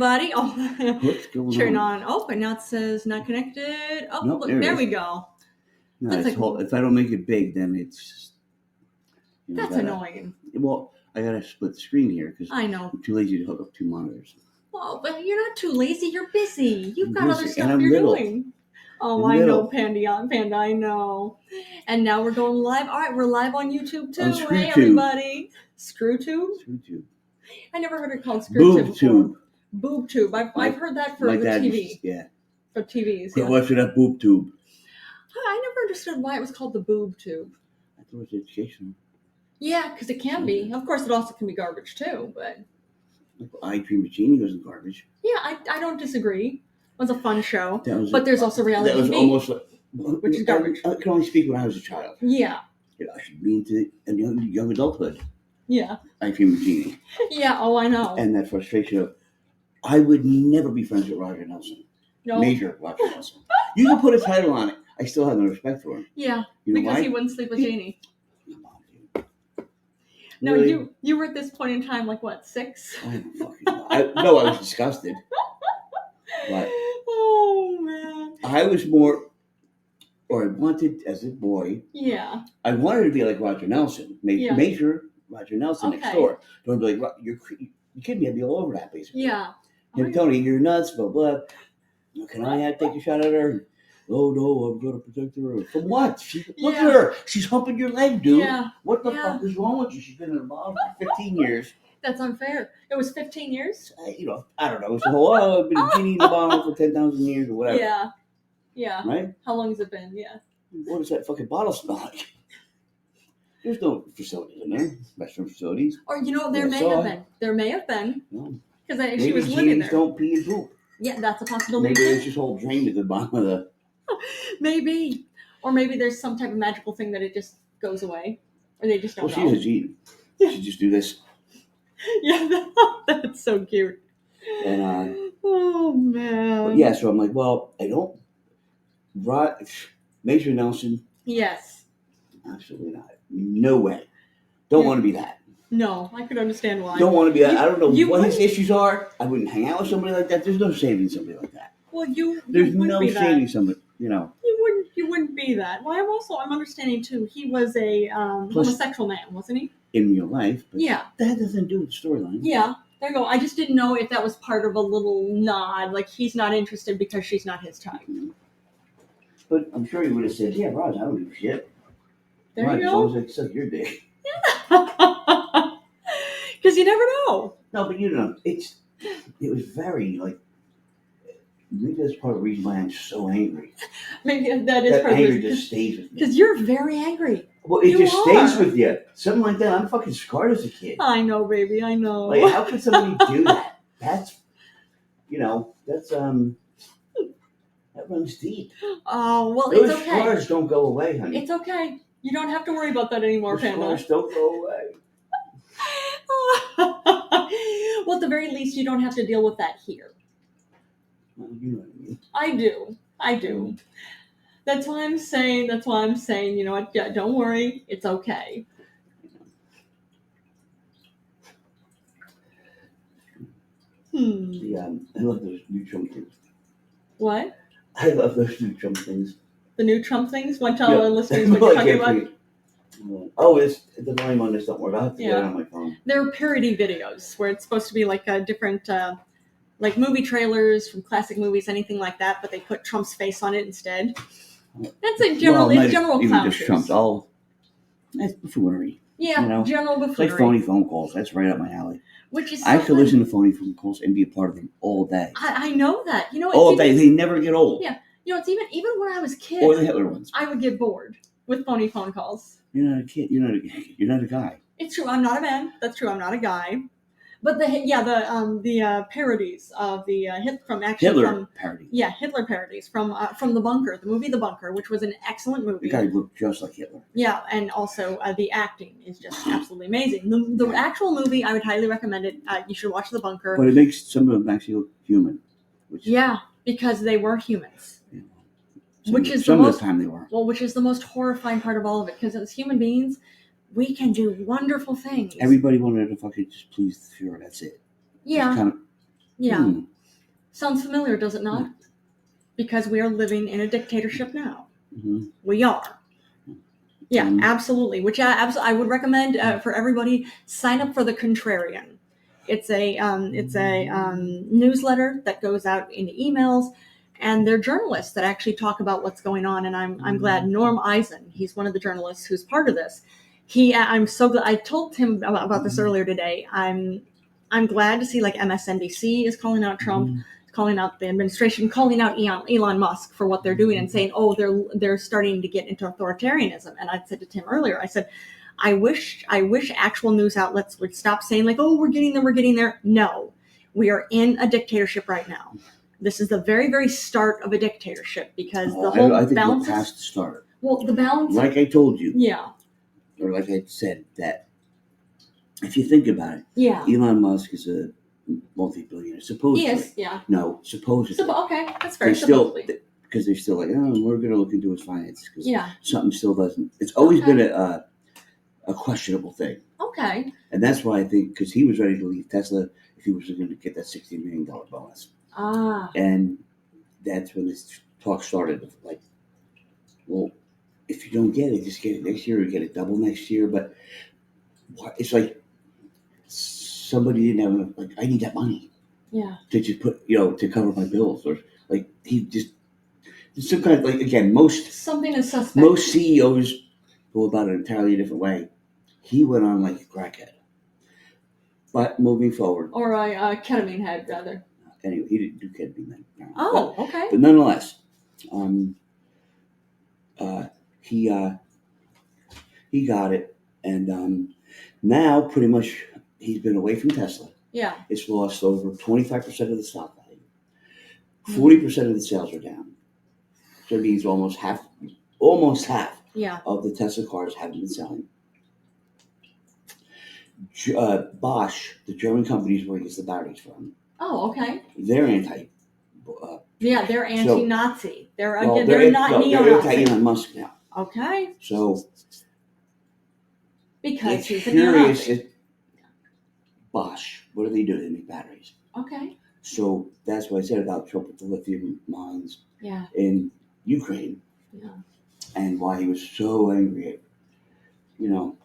everybody. Oh, What's going turn on. Oh, and now it says not connected. Oh, Nope, look, there it there is. we go. No, That's it's if I don't make it big, then it's. That's annoying. Well, I gotta split the screen here because I know. I'm too lazy to hook up two monitors. Well, but you're not too lazy. You're busy. You've I'm got other busy, stuff and I'm you're little. doing. Oh, I'm I know, little. Panda, I know. And now we're going live. All right, we're live on YouTube too. On Hey, ScrewTube. everybody. ScrewTube? ScrewTube. I never heard it called ScrewTube before. BoobTube. BoobTube. I've heard that for the TV. Yeah. For TVs. Quit Yeah. watching that BoobTube. I never understood why it was called the BoobTube. I thought it was educational. Yeah, because it can be. Of course, it also can be garbage too, but... I Dream of Jeannie wasn't garbage. Yeah, I don't disagree. It was a fun show. But there's also reality TV. That was almost like... Which is garbage. I could only speak when I was a child. Yeah. I should be into young adulthood. Yeah. I Dream of Jeannie. Yeah, oh, I know. And that frustration of, I would never be friends with Roger Nelson. No. Major Roger Nelson. You can put a title on it. I still have no respect for him. Yeah, you know because why? he wouldn't sleep with Jeannie. Come on, dude. No, Really? you were at this point in time, like, what, 6? I don't fucking know. I was disgusted. But oh, man. I was more, or I wanted, as a boy, Yeah. I wanted to be like Roger Nelson. Major Roger Nelson next door. Don't be like, you're kidding me, I'd be all over that, basically. Yeah. Hey, Tony, you're nuts, blah, blah. Can I take a shot at her? Oh, no, I'm going to protect her. From what? Look at her. She's humping your leg, dude. Yeah. What the fuck is wrong with you? She's been involved for 15 years. That's unfair. It was 15 years? I don't know. It's the whole, I've been a genie in the bottle for 10,000 years or whatever. Yeah. Yeah. Right? How long has it been? Yeah. What does that fucking bottle smell like? There's no facilities in there. Restroom facilities. Or, there may have been. There may have been. No. Because she was living there. Don't pee and poop. Yeah, that's a possibility. Maybe there's just a whole drain at the bottom of the... Maybe. Or maybe there's some type of magical thing that it just goes away. Or they just don't know. She's a genie. She just do this. Yeah, that's so cute. And, oh, man. But yeah, so I'm like, well, I don't... Major Nelson? Yes. Absolutely not. No way. Don't want to be that. No, I could understand why. Don't want to be that. I don't know what his issues are. I wouldn't hang out with somebody like that. There's no saving somebody like that. Well, there's no saving somebody, You wouldn't be that. Well, I'm understanding too. He was a homosexual man, wasn't he? In real life. But yeah. That has nothing to do with the storyline. Yeah. There you go. I just didn't know if that was part of a little nod, like he's not interested because she's not his type. But I'm sure he would have said, yeah, Raj, I don't give a shit. There Raj, you go. as long as I suck your dick. Because you never know. No, but it was very, like, maybe that's part of the reason why I'm so angry. Maybe that is part of the reason. Anger just stays with me. Because you're very angry. Well, it just stays with you. Something like that. I'm fucking scarred as a kid. I know, baby. I know. Like, how could somebody do that? That's, that runs deep. Oh, well, Those it's okay. Those scars don't go away, honey. It's okay. You don't have to worry about that anymore, Those Panda. scars don't go away. Well, at the very least, you don't have to deal with that here. Well, you know what I mean. I do. That's why I'm saying, you know what, don't worry, it's okay. Yeah, I love those new Trump things. What? I love those new Trump things. The new Trump things? Want to tell our listeners what you're talking about? Oh, it's the volume on this. Don't worry about it. Yeah. On my phone. They're parody videos where it's supposed to be like a different, like movie trailers from classic movies, anything like that, but they put Trump's face on it instead. That's a general, it's general clown shoes. Trump's that's buffoonery. Yeah, general buffoonery. It's like phony phone calls. That's right up my alley. Which is I could listen to phony phone calls and be a part of them all day. I know that. All day. They never get old. Yeah. It's even when I was a kid. Or the Hitler ones. I would get bored with phony phone calls. You're not a kid. You're not a guy. It's true. I'm not a man. That's true. I'm not a guy. But the parodies of the Hitler parody. Yeah, Hitler parodies from The Bunker, the movie The Bunker, which was an excellent movie. The guy looked just like Hitler. Yeah, and also the acting is just absolutely amazing. The actual movie, I would highly recommend it. You should watch The Bunker. But it makes some of them actually look human. Because they were humans. Yeah. Which is some of the time they were. Well, which is the most horrifying part of all of it, because as human beings, we can do wonderful things. Everybody wanted to fucking just please the Fuhrer. That's it. Yeah. Sounds familiar, does it not? Because we are living in a dictatorship now. Mm-hmm. We are. Yeah, absolutely. Which I would recommend for everybody. Sign up for the Contrarian. It's a newsletter that goes out into emails, and they're journalists that actually talk about what's going on. And I'm glad Norm Eisen, he's one of the journalists who's part of this. I'm so glad. I told him about this earlier today. I'm glad to see like MSNBC is calling out Trump, calling out the administration, calling out Elon Musk for what they're doing, and saying, oh, they're starting to get into authoritarianism. And I said to Tim earlier, I said, I wish actual news outlets would stop saying like, oh, we're getting there. No, we are in a dictatorship right now. This is the very, very start of a dictatorship because the whole I think balance. we're past the start. Well, the balance. Like I told you. Yeah. Or like I said, that if you think about it, yeah, Elon Musk is a multi-billionaire. Supposedly. Yes. Yeah. No, supposedly. Okay, that's fair. Supposedly. Because they're still like, oh, we're going to look into his finances. Because something still doesn't. It's always been a questionable thing. Okay. And that's why I think, because he was ready to leave Tesla if he was going to get that $60 million bonus. And that's when this talk started of like, well, if you don't get it, just get it next year or get it double next year. But it's like somebody didn't have enough, like, I need that money. Yeah. To just put, to cover my bills. Or like, he just, some kind of, like, again, something is suspect. Most CEOs go about it an entirely different way. He went on like a crackhead. But moving forward. Or a ketamine head, rather. Anyway, he didn't do ketamine then. Oh, okay. But nonetheless, he got it. And now, pretty much, he's been away from Tesla. Yeah. It's lost over 25% of the stock value. 40% of the sales are down. So it means almost half of the Tesla cars haven't been selling. Bosch, the German company is where he gets the batteries from. Oh, okay. They're anti. They're anti-Nazi. They're not neo-Nazi. They're anti-Elon Musk now. Okay. So because he's a neo-Nazi. Bosch, what do they do? They make batteries. Okay. So that's what I said about Trump with the lithium mines in Ukraine. Yeah. And why he was so angry at,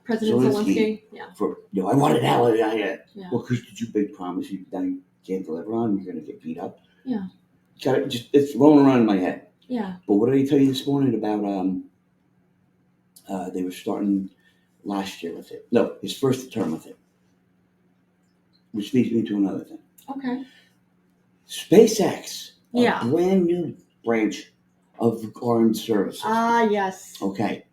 President Zelensky. For, I want it out. Well, because did you big promise you can't deliver on? You're going to get beat up. Yeah. It's rolling around in my head. Yeah. But what did I tell you this morning about, they were starting last year with it. No, his first term with it. Which leads me to another thing. Okay. SpaceX. A brand new branch of armed services. Yes. Okay.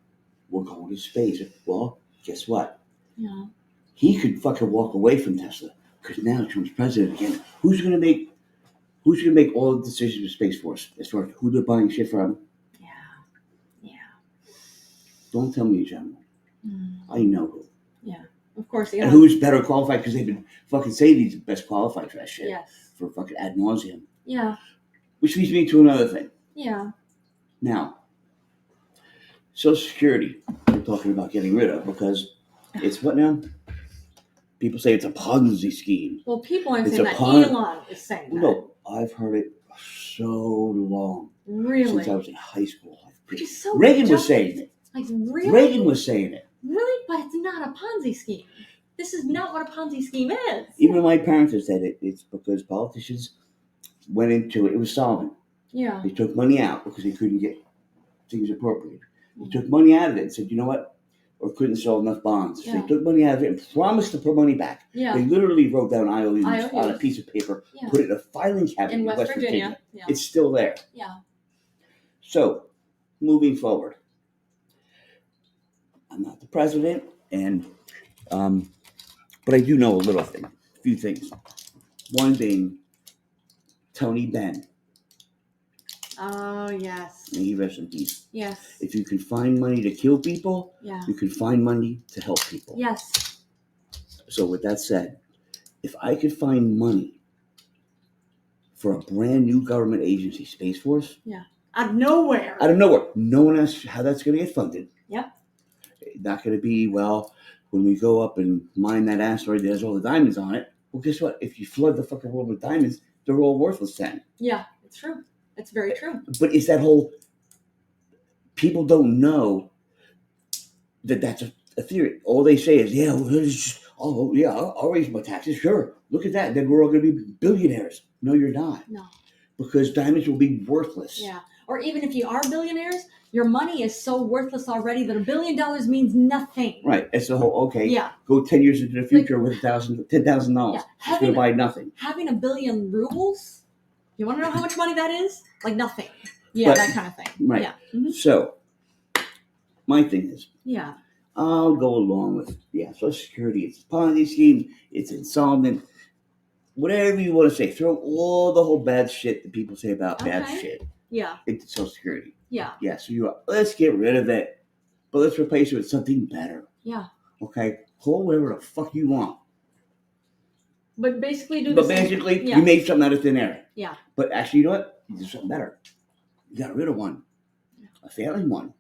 We're going to space. Well, guess what? Yeah. He could fucking walk away from Tesla because now Trump's president again. Who's going to make all the decisions with Space Force as far as who they're buying shit from? Yeah. Don't tell me, General. I know who. Yeah. Of course. And who's better qualified because they've been fucking saying he's the best qualified for that shit. Yes. For fucking ad nauseum. Yeah. Which leads me to another thing. Yeah. Now, Social Security, we're talking about getting rid of because it's what now? People say it's a Ponzi scheme. Well, people aren't saying that. Elon is saying that. No, I've heard it so long. Really? Since I was in high school. So Reagan was saying it. Like, really? Reagan was saying it. Really? But it's not a Ponzi scheme. This is not what a Ponzi scheme is. Even my parents have said it. It's because politicians went into it. It was solvent. Yeah. They took money out because they couldn't get things appropriate. They took money out of it and said, you know what? Or couldn't sell enough bonds. So they took money out of it and promised to put money back. Yeah. They literally wrote down IOUs on a piece of paper, put it in a filing cabinet in West Virginia. Yeah. It's still there. Yeah. So, moving forward. I'm not the president, but I do know a few things. One being Tony Benn. Oh, yes. May he rest in peace. Yes. If you can find money to kill people, you can find money to help people. Yes. So with that said, if I could find money for a brand new government agency, Space Force. Yeah. Out of nowhere. No one asks how that's going to get funded. Yep. Not going to be, when we go up and mine that asteroid that has all the diamonds on it. Well, guess what? If you flood the fucking world with diamonds, they're all worthless then. Yeah, it's true. It's very true. But it's that whole, people don't know that that's a theory. All they say is, yeah, I'll raise my taxes. Sure, look at that. Then we're all going to be billionaires. No, you're not. No. Because diamonds will be worthless. Yeah. Or even if you are billionaires, your money is so worthless already that $1 billion means nothing. Right. It's the whole, okay, yeah. Go 10 years into the future with $10,000. Yeah. It's going to buy nothing. Having 1 billion rubles, you want to know how much money that is? Like nothing. Yeah, that kind of thing. Right. Yeah. Mm-hmm. So, my thing is, yeah, I'll go along with, Social Security. It's a Ponzi scheme. It's insolvent. Whatever you want to say. Throw all the whole bad shit that people say about bad shit. Yeah. Into Social Security. Yeah. Yeah, so let's get rid of it. But let's replace it with something better. Yeah. Okay? Call whatever the fuck you want. But basically you made something out of thin air. Yeah. But actually, you know what? You did something better. You got rid of one. A failing one.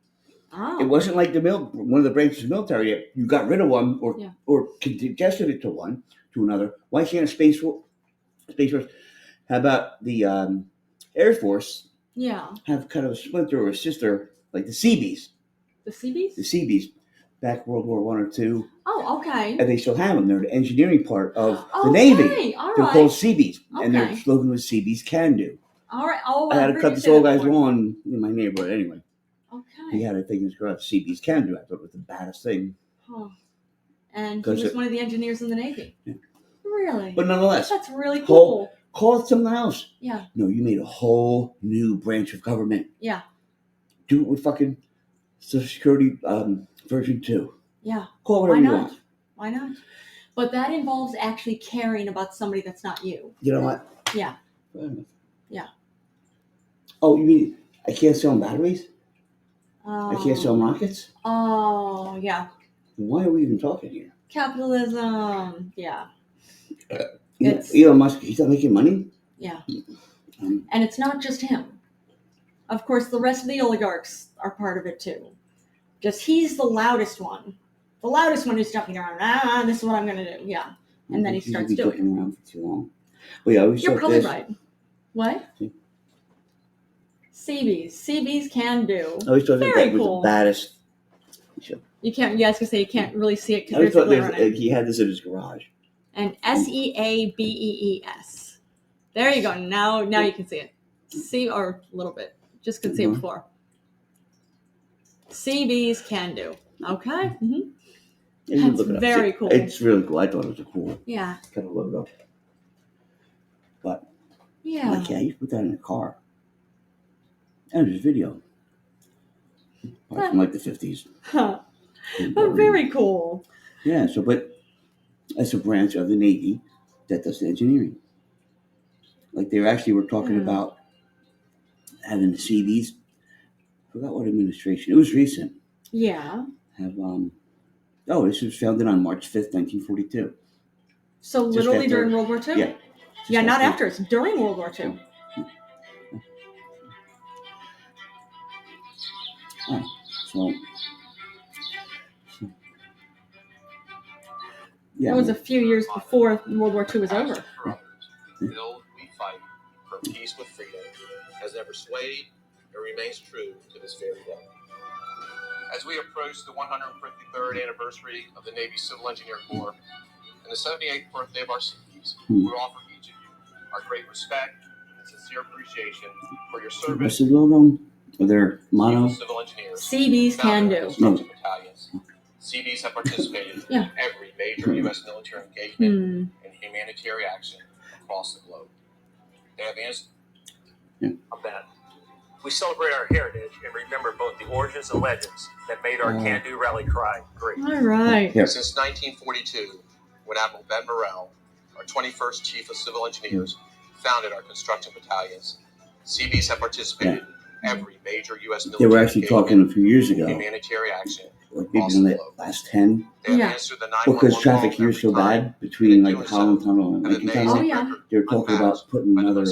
Oh. It wasn't like one of the branches of the military. You got rid of one or congested it to another. Why can't a Space Force? How about the Air Force? Yeah. Have kind of a splinter or a sister like the Seabees. The Seabees? The Seabees. Back World War I or II. Oh, okay. And they still have them. They're the engineering part of the Navy. All They're right. called Seabees. Okay. And their slogan was Seabees can do. All right. Oh, I had to cut this old guy's lawn in my neighborhood anyway. Okay. He had a thing in his garage. Seabees can do. I thought it was the baddest thing. Huh. And he was one of the engineers in the Navy. Yeah. Really? But nonetheless. That's really cool. Call it something else. Yeah. No, you made a whole new branch of government. Yeah. Do it with fucking Social Security version 2. Yeah. Call whatever you want. Why not? But that involves actually caring about somebody that's not you. You know what? Yeah. Yeah. Oh, you mean I can't sell them batteries? I can't sell them rockets? Oh, yeah. Why are we even talking here? Capitalism. Yeah. Elon Musk, he's not making money? Yeah. And it's not just him. Of course, the rest of the oligarchs are part of it too. Just he's the loudest one. The loudest one who's jumping around. This is what I'm going to do. Yeah. And then he starts doing it. Jumping around for too long. Well, yeah, you're probably right. What? Seabees can do. I always thought that was the baddest. You can't. Yeah, I was gonna say you can't really see it because he had this in his garage. And SEABEES. There you go. Now you can see it. See, or a little bit. Just couldn't see it before. Seabees can do. Okay. Mm-hmm. That's very cool. It's really cool. I thought it was cool. Yeah. Kind of logo. But yeah, you put that in a car. And there's video. From like the 50s. Huh. But very cool. Yeah, but that's a branch of the Navy that does the engineering. Like they were talking about having the Seabees. I forgot what administration. It was recent. Yeah. This was founded on March 5th, 1942. So literally during World War II? Yeah. Yeah, not after. It's during World War II. So yeah. That was a few years before World War II was over. Build, we fight for peace with freedom has never swayed and remains true to this very day. As we approach the 153rd anniversary of the Navy Civil Engineer Corps and the 78th birthday of our Seabees, we offer each of you our great respect and sincere appreciation for your service. What's the logo? Or their motto? Civil engineers. Seabees can do. Battalions. Seabees have participated in every major U.S. military engagement and humanitarian action across the globe. They have answered. Of that. We celebrate our heritage and remember both the origins and legends that made our can-do rally cry great. All right. Since 1942, when Admiral Ben Burrell, our 21st Chief of Civil Engineers, founded our construction battalions, Seabees have participated in every major U.S. military They were actually talking a few years ago. Humanitarian action. Like maybe in the last 10. Because traffic here is so bad between like the Holland Tunnel and Lincoln Tunnel. Oh, yeah. They were talking about putting another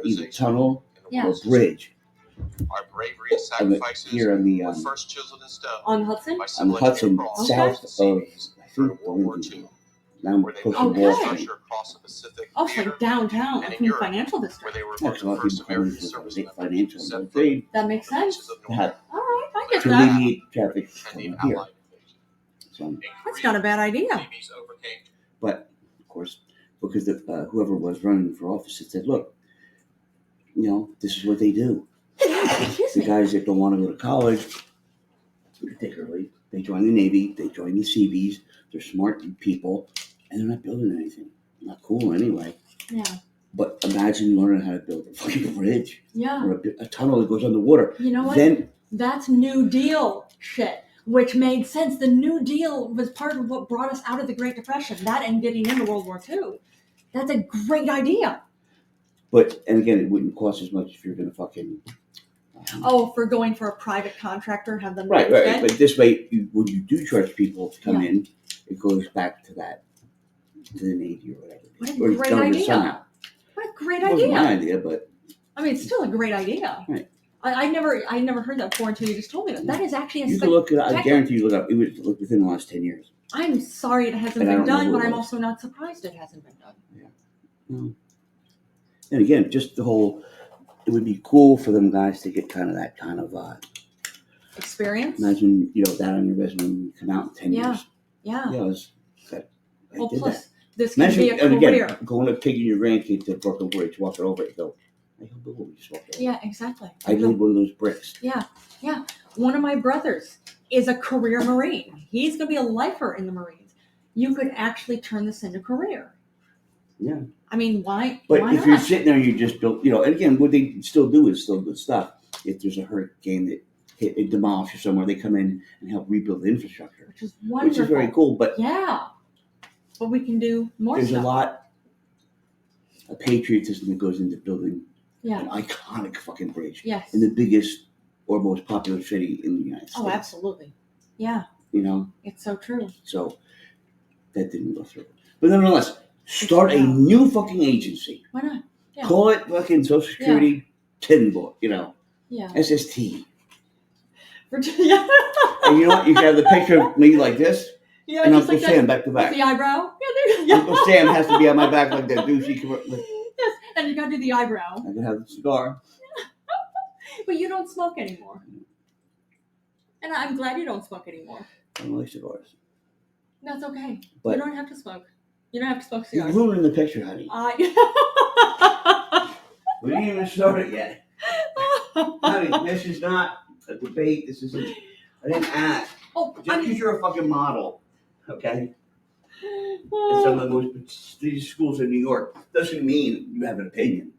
either tunnel or bridge. Our bravery and sacrifices here on the first chiseled in stone on Hudson? by on the Hudson, south of I think World War II. Now where they close to built Wall Okay. Street. infrastructure across the Pacific Oh, it's Theater, like downtown, And like in from the Europe, financial where district. they were Yeah, one of a the lot of first people come American into service the members financial to set and foot trade That makes on the sense. beaches of to North have All right, I get to that. alleviate traffic and the from here. Allied invasion. So, In That's Korea, not a bad idea. Japanese overcame but of course, because whoever was running for office had said, "Look, this is what they do. Excuse The me. guys that don't want to go to college, particularly, they join the Navy, they join the Seabees. They're smart people, and they're not building anything. Not cool anyway. Yeah. But imagine learning how to build a fucking bridge Yeah. or a tunnel that goes underwater. You know what? Then That's New Deal shit, which made sense. The New Deal was part of what brought us out of the Great Depression. That and getting into World War II. That's a great idea. and again, it wouldn't cost as much if you're going to fucking. Oh, for going for a private contractor, have them Right. instead? But this way, when you do charge people to come in, it goes back to the Navy or whatever. What a Or great government idea. somehow. What a great It wasn't my idea. idea, but I mean, it's still a great idea. Right. I never heard that before until you just told me that. That is actually a you can look it up. I spectacular. guarantee you look up. It was within the last 10 years. I'm sorry it hasn't And I been don't know done, who but it I'm was. also not surprised it hasn't been done. And again, just the whole, it would be cool for them guys to get kind of that kind of, Experience? imagine, that on your resume when you come out in 10 Yeah. years. Yeah. Yeah, I Well, did plus, that. this can Imagine, be a and career. again, going up taking your grandkid to Brooklyn Bridge, walking over it, go, hey, how big will we just walk over? Yeah, exactly. I need one of those bricks. One of my brothers is a career Marine. He's going to be a lifer in the Marines. You could actually turn this into a career. Yeah. I mean, why? But why if not? you're sitting there, you just built, and again, what they still do is still good stuff. If there's a hurricane that it demolishes somewhere, they come in and help rebuild the infrastructure, Which is wonderful. which is very cool. But Yeah. But we can do more there's stuff. a lot of patriotism that goes into building Yeah. an iconic fucking bridge Yes. in the biggest or most popular city in the United States. Oh, absolutely. Yeah. It's so true. So that didn't go through. But nonetheless, start a Yeah. new fucking agency. Why not? Yeah. Call it fucking Social Security Timmyboy, Yeah. SST. Virginia. And you know what? You can have the picture of me like this, Yeah, and just Uncle like Sam that. back to With back. the eyebrow. Yeah. Uncle Sam has to be on my back like that douchey. Yes, and you gotta do the eyebrow. I can have the cigar. But you don't smoke anymore. And I'm glad you don't smoke anymore. I don't like cigars. That's okay. But you don't have to smoke. You don't have to smoke you're cigars. ruining the picture, honey. We didn't even start it yet. Honey, this is not a debate. This isn't. I didn't ask. Oh, Just because you're a fucking model, okay? In some of the most prestigious schools in New York doesn't mean you have an opinion.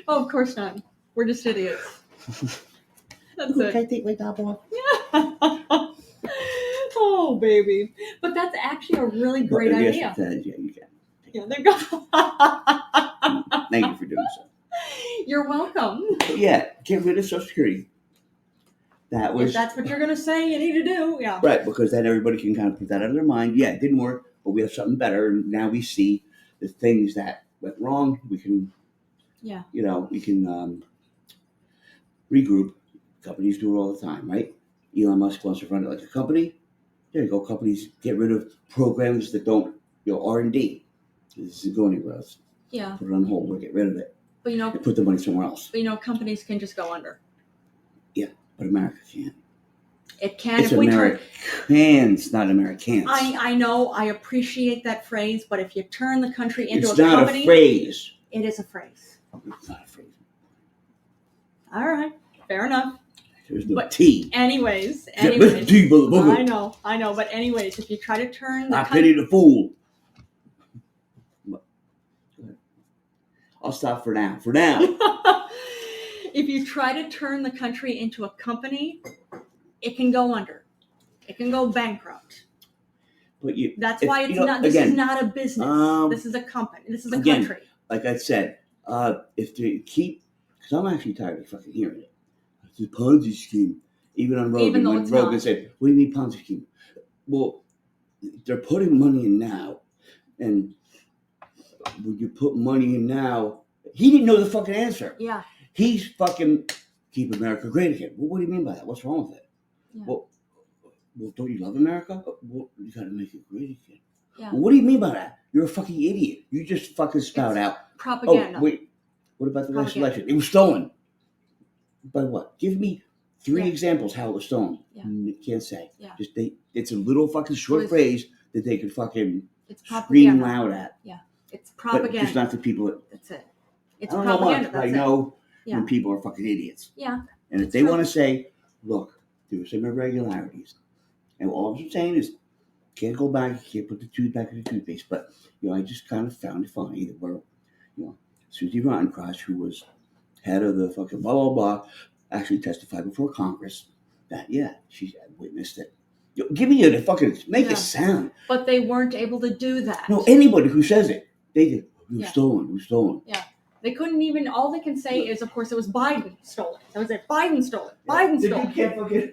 Oh, of course not. We're just idiots. That's it. Can I take my top off? Oh, baby. But that's actually a really great Yes, idea. yeah, you can. Yeah, there you go. Thank you for doing so. You're welcome. But yeah, get rid of Social Security. That If was that's what you're going to say, you need to do. Yeah. right, because then everybody can kind of put that out of their mind. Yeah, it didn't work, but we have something better. And now we see the things that went wrong. We can, we can regroup. Companies do it all the time, right? Elon Musk wants to run it like a company. There you go. Companies get rid of programs that don't, R&D. This isn't going anywhere else. Yeah. Put it on hold. We'll get rid of it. But, And put the money somewhere else. companies can just go under. But America can't. It can It's if we turn. Americans, not Americans. I know. I appreciate that phrase, but if you turn the country into It's a not company, a phrase. it is a phrase. It's not a phrase. All right. Fair enough. There's no But T. Anyways. Yeah, but T, boo-boo. I know. But anyways, if you try to turn the I country. pity the fool. Go ahead. I'll stop for now. For now. If you try to turn the country into a company, it can go under. It can go bankrupt. But That's if- why it's you know, not. This again, is not a business. This is a company. This is a again, country. like I said, if they keep, because I'm actually tired of fucking hearing it. It's a Ponzi scheme. Even on Rogan, Even though when it's Rogan not. said, "What do you mean Ponzi scheme?" Well, they're putting money in now, and when you put money in now, he didn't know the fucking answer. Yeah. He's fucking keep America great again. Well, what do you mean by that? What's wrong with it? Yeah. Well, don't you love America? Well, you got to make it great again. Yeah. Well, what do you mean by that? You're a fucking idiot. You just fucking spout out. Propaganda. Oh, wait. What about the last Propaganda. election? It was stolen. By what? Give me 3 Yeah. examples how it was stolen. Yeah. Can't say. Yeah. Just it's a little fucking short phrase that they could fucking It's scream propaganda. loud at. It's But propaganda. just not the people that That's it. It's I don't know propaganda. much, but I That's it. know Yeah. when people are fucking idiots. Yeah. And if It's they true. want to say, look, there were some irregularities, and all I'm saying is, can't go back, you can't put the tooth back in the toothpaste. But I just kind of found it funny that where, Susie Rottencross, who was head of the fucking blah blah blah, actually testified before Congress that she had witnessed it. Give me the fucking make a sound. But they weren't able to do that. No, anybody who says it, they did. Who's Yeah. stolen? Who's stolen? Yeah. They couldn't even. All they can say is, of course, it was Biden stole it. That was it. Biden stole it. Biden stole You it. can't fucking,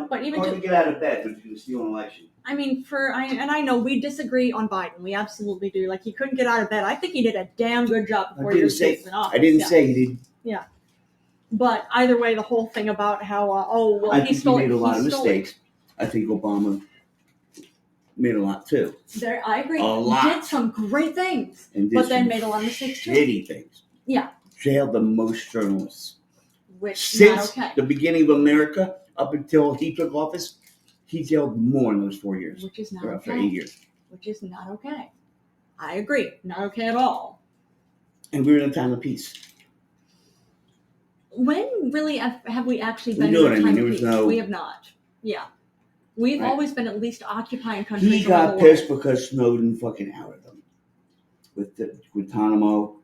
But even hardly get out of bed when you steal an election. I mean, I know we disagree on Biden. We absolutely do. Like, he couldn't get out of bed. I think he did a damn good job before he was in office. I didn't say he didn't. But either way, the whole thing about how, I he think stole he made it. a lot of He stole mistakes. I think Obama made a lot too. I agree. A lot. Did some great things, And did but then some made a lot of mistakes too. shitty things. Yeah. Jailed the most journalists. Which Since not okay. the beginning of America, up until he took office, he jailed more in those 4 years. Which is not Or after okay. 8 years. Which is not okay. I agree. Not okay at all. And we're in a time of peace. When really have we actually We been do in it. a I mean, time there of was peace? no- We have not. Yeah. We've Right. always been at least occupying countries. He around got the world. pissed because Snowden fucking outed them. With the Guantanamo.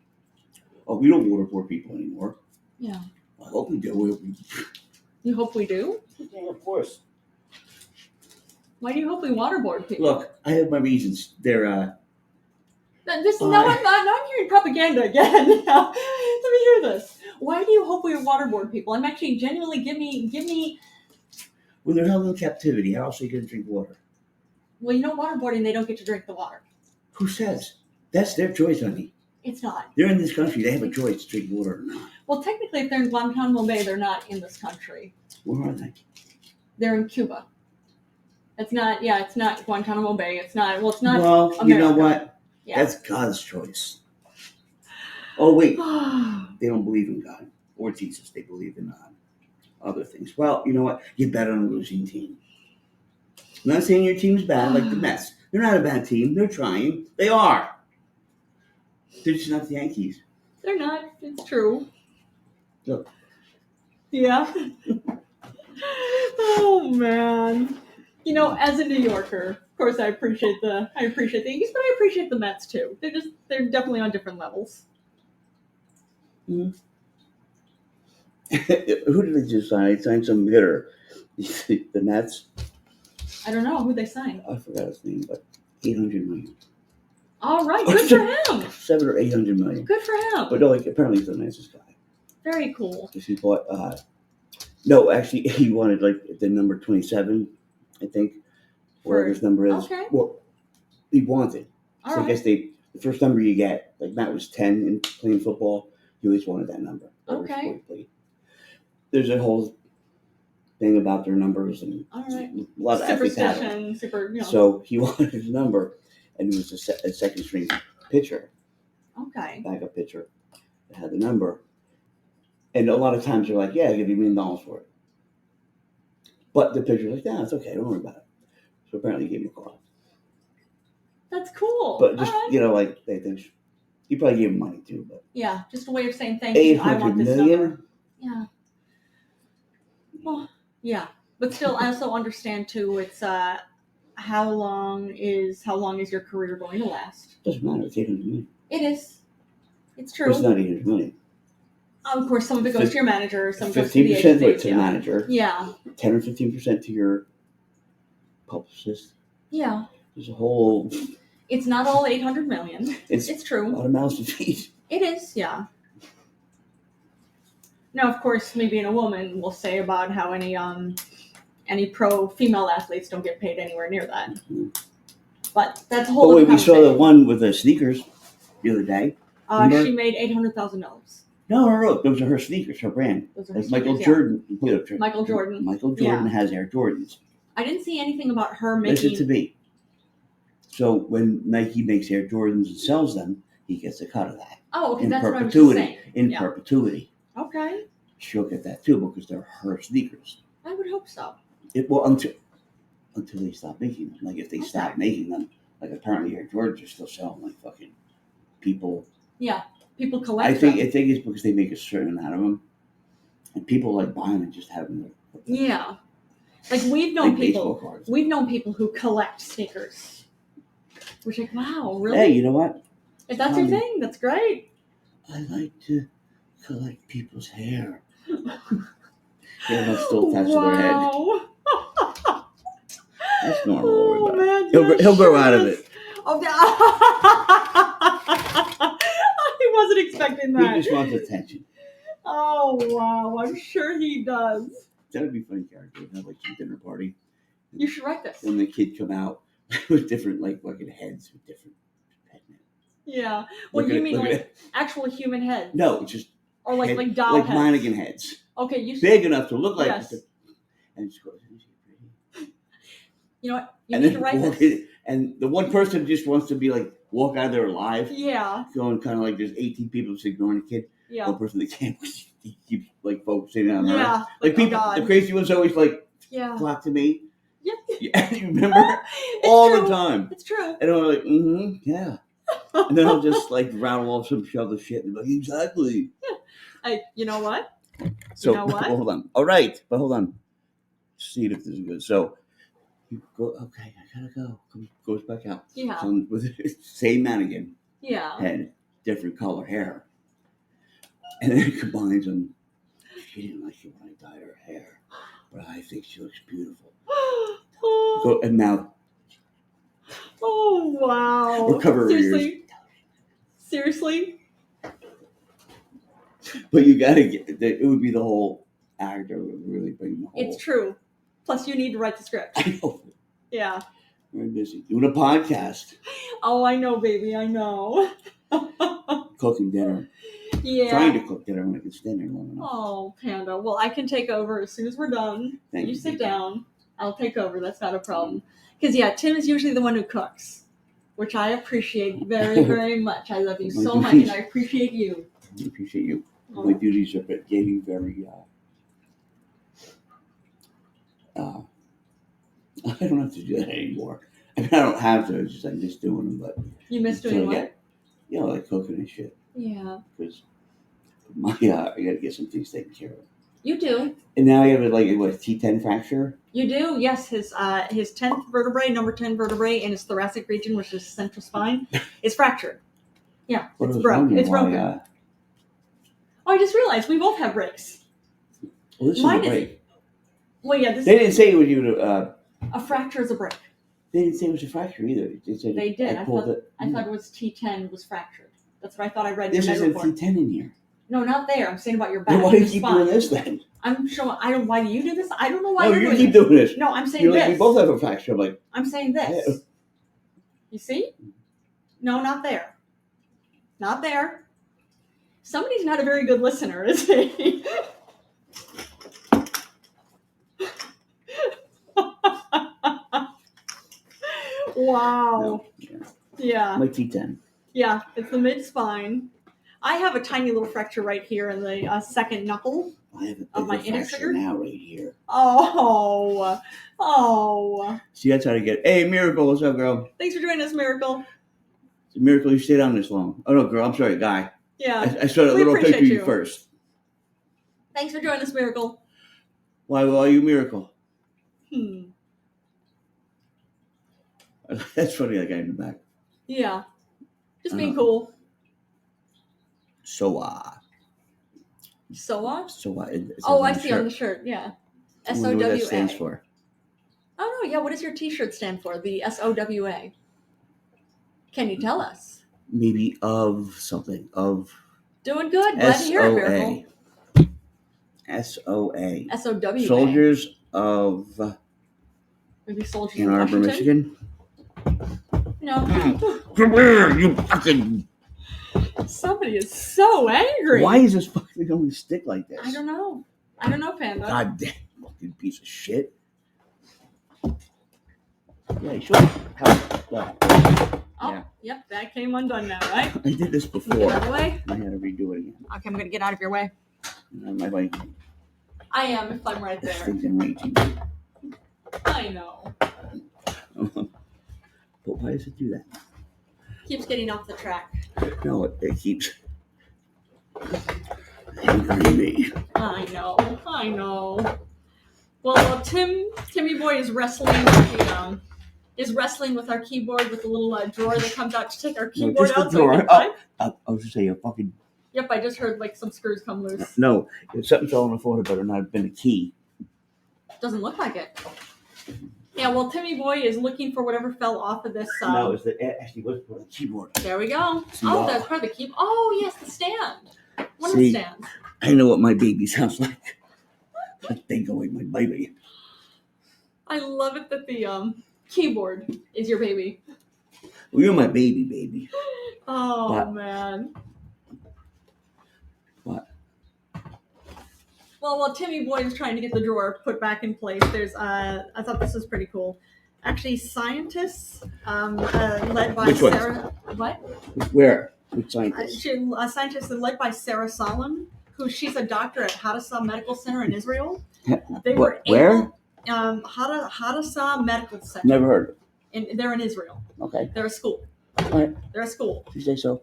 Oh, we don't waterboard people anymore. Yeah. I hope we do. You hope we do? Yeah, of course. Why do you hope we waterboard people? Look, I have my reasons. They're I'm hearing propaganda again. Let me hear this. Why do you hope we waterboard people? I'm actually genuinely give me. when they're held in captivity, how else are you going to drink water? Well, waterboarding, they don't get to drink the water. Who says? That's their choice, honey. It's not. They're in this country. They have a choice to drink water or not. Well, technically, if they're in Guantanamo Bay, they're not in this country. Where are they? They're in Cuba. It's not. Yeah, it's not Guantanamo Bay. It's not. Well, it's not. Well, America. you know what? Yeah. That's God's choice. Oh, wait. They don't believe in God or Jesus. They believe in other things. Well, you know what? You bet on a losing team. I'm not saying your team's bad, like the Mets. They're not a bad team. They're trying. They are. They're just not the Yankees. They're not. It's true. Look. Yeah. Oh man. As a New Yorker, of course, I appreciate the Yankees, but I appreciate the Mets too. They're definitely on different levels. Mm-hmm. Who did they just sign? They signed some hitter. The Mets. I don't know who they signed. I forgot his name, but $800 million. All right, good for him. $700 or $800 million. Good for him. But no, apparently he's the nicest guy. Very cool. Because he bought. No, actually, he wanted like the number 27, I think, whatever his number is. Okay. Well, he wanted. All So right. I guess the first number you get, like Matt was 10 in playing football. He always wanted that number. Okay. There's a whole thing about their numbers and All right. a lot of athletes have them. Superstition, So he wanted his number, and he was a second string pitcher, Okay. backup pitcher, that had the number. And a lot of times they're like, yeah, I'll give you $1 million for it. But the pitcher's like, nah, it's okay, don't worry about it. So apparently he gave him a call. That's cool. But just, All right. like, they think he probably gave him money too, but Yeah, just a way of saying thank you. I want $800 this million? number. Yeah. Well, yeah, but still, I also understand too. It's how long is your career going to last? Doesn't matter, it's $800 million. It is. It's But true. it's not $800 million. Of course, some of it goes to your manager, some goes to the 15% agency. to the manager, Yeah. 10 or 15% to your publicist. Yeah. There's a whole. It's not all 800 million. It's It's a true. lot of mouths to feed. It is, yeah. Now, of course, me being a woman will say about how any pro female athletes don't get paid anywhere near that. Mm-hmm. But that's a whole Oh other wait, we saw the conversation. one with the sneakers the other day. Remember? She made $800,000. No, those are her sneakers, her brand. Those are her Like Michael sneakers, Jordan. Michael Jordan. Michael Jordan has Air Jordans. I didn't see anything about her Listen to making. me. So when Nike makes Air Jordans and sells them, he gets a cut of that. Oh, okay, in that's what I was just saying. In Yeah. perpetuity. Okay. She'll get that too because they're her sneakers. I would hope so. Until they stop making them. Like if they stop making them, like apparently Air Jordans are still selling like fucking people. Yeah, people collect I them. think it's because they make a certain amount of them, and people like buying and just having them. Yeah, like we've known like people. baseball cards. We've known people who collect sneakers. We're like, wow, really? Hey, you know what? If that's your thing, that's great. I like to collect people's hair. Hair that's still attached to their head. Wow. That's normal. Oh man, He'll grow out of it. Oh, he wasn't expecting that. He just wants attention. Oh wow, I'm sure he does. That would be a funny character. Have like some dinner party. You should write this. When the kid come out with different like fucking heads with different head names. Yeah. Well, you mean like actual human heads? No, just or like head, like doll like heads. mannequin heads. Okay, you should. Big enough to look like. Yes. And just goes. You know what? You need to write this. And the one person just wants to be like walk out of there alive. Yeah. Going kind of like there's 18 people just ignoring the kid. Yeah. One person they can't keep like focusing on her. Yeah. Like people, the crazy ones always like flock to me. Yep. Yeah, you remember all true. the time. It's true. And I'm like, yeah. And then I'll just like rattle off some other shit and be like, exactly. You know what? So you know what? Hold on. All right, but hold on. See if this is good. So you go. Okay, I gotta go. Goes back out. Yeah. Comes with the same mannequin. Yeah. Head, different color hair, and then it combines them. She didn't like it when I dyed her hair, but I think she looks beautiful. Go and now. Oh wow! Or cover her Seriously? ears. Seriously? But you gotta get. It would be the whole actor would really bring the whole. It's true. Plus, you need to write the script. I know. Yeah. Very busy doing a podcast, Oh, I know, baby. I know. cooking dinner, Yeah. trying to cook dinner when I can stand there long enough. Oh, Panda. Well, I can take over as soon as we're done. Thank You you. sit down. I'll take over. That's not a problem. Because, yeah, Tim is usually the one who cooks, which I appreciate very, very much. I love you so much, and I appreciate you. I appreciate you. My duties are getting very. I don't have to do that anymore. I mean, I don't have to. It's just I miss doing them, but You miss doing what? Yeah, like cooking and shit. Yeah. Because I got to get some things taken care of. You do. And now I have like a T10 fracture. You do, yes. His 10th vertebrae, number 10 vertebrae in his thoracic region, which is central spine, is fractured. Yeah, it's broken. It's broken. Oh, I just realized we both have breaks. Well, this Mine is a break. Well, yeah, They didn't say it was even a fracture is a break. They didn't say it was a fracture either. They said They did. I thought it was T10 was fractured. That's what I thought I read. This in the isn't report. T10 in here. No, not there. I'm saying about your back. Then why do you keep doing this then? I'm showing. I don't. Why do you do this? I don't know why No, you're you keep doing this. No, I'm saying You're this. like, we both have a fracture. I'm like, I'm saying this. You see? No, not there. Not there. Somebody's not a very good listener, is he? Wow. No, yeah. My T10. Yeah, it's the mid-spine. I have a tiny little fracture right here in the second knuckle. I have Of a my big index fracture finger? now right here. Oh. See, that's how to get. Hey, Miracle, what's up, girl? Thanks for joining us, Miracle. It's a miracle you stayed on this long. Oh no, girl, I'm sorry, guy. Yeah. I saw that We little appreciate picture of you you. first. Thanks for joining us, Miracle. Why are you Miracle? That's funny, that guy in the back. Yeah. Just being cool. SOA. SOA? SOA. Oh, I see on the shirt. Yeah. I wonder what that stands SOWA. for. Oh, no. Yeah. What does your T-shirt stand for? The SOWA. Can you tell us? Maybe of something. Of Doing good. Glad to hear it, Miracle. SOA. SOWA. Soldiers of Maybe Soldiers Ann of Arbor, Washington? Michigan. No. Come here, you fucking. Somebody is so angry. Why is this fucking going to stick like this? I don't know. I don't know, Panda. God damn fucking piece of shit. Yeah, you should. Oh, Yeah. yep, that came undone now, right? I did this Get before. out of the way. I had to redo it again. Okay, I'm gonna get out of your way. My bike. I am if I'm right This there. thing's in raging. I know. But why does it do that? Keeps getting off the track. No, it keeps angering me. I know. Well, Timmy Boy is wrestling with our keyboard with the little drawer that comes out to take our keyboard just the out. So we drawer. can type. I was just saying, fucking. Yep, I just heard like some screws come loose. No, if something fell on the floor, it better not have been a key. Doesn't look like it. Yeah, well, Timmy Boy is looking for whatever fell off of this. No, it actually was for the keyboard. There we go. See, Oh, that's part of the keyboard. Oh, yes, the stand. One of See, the stands. I know what my baby sounds like. I think away my baby. I love it that the keyboard is your baby. Well, you're my baby. Oh, What? man. What? Well, while Timmy Boy is trying to get the drawer put back in place, there's I thought this was pretty cool. Actually, scientists led by Which one? Sarah. What? Where? Which scientist? Scientists led by Sarah Salon, she's a doctor at Hadassah Medical Center in Israel. They were Where? Hadassah Medical Center. Never heard of They're in Israel. Okay. They're a school. All right. They're a school. You say so?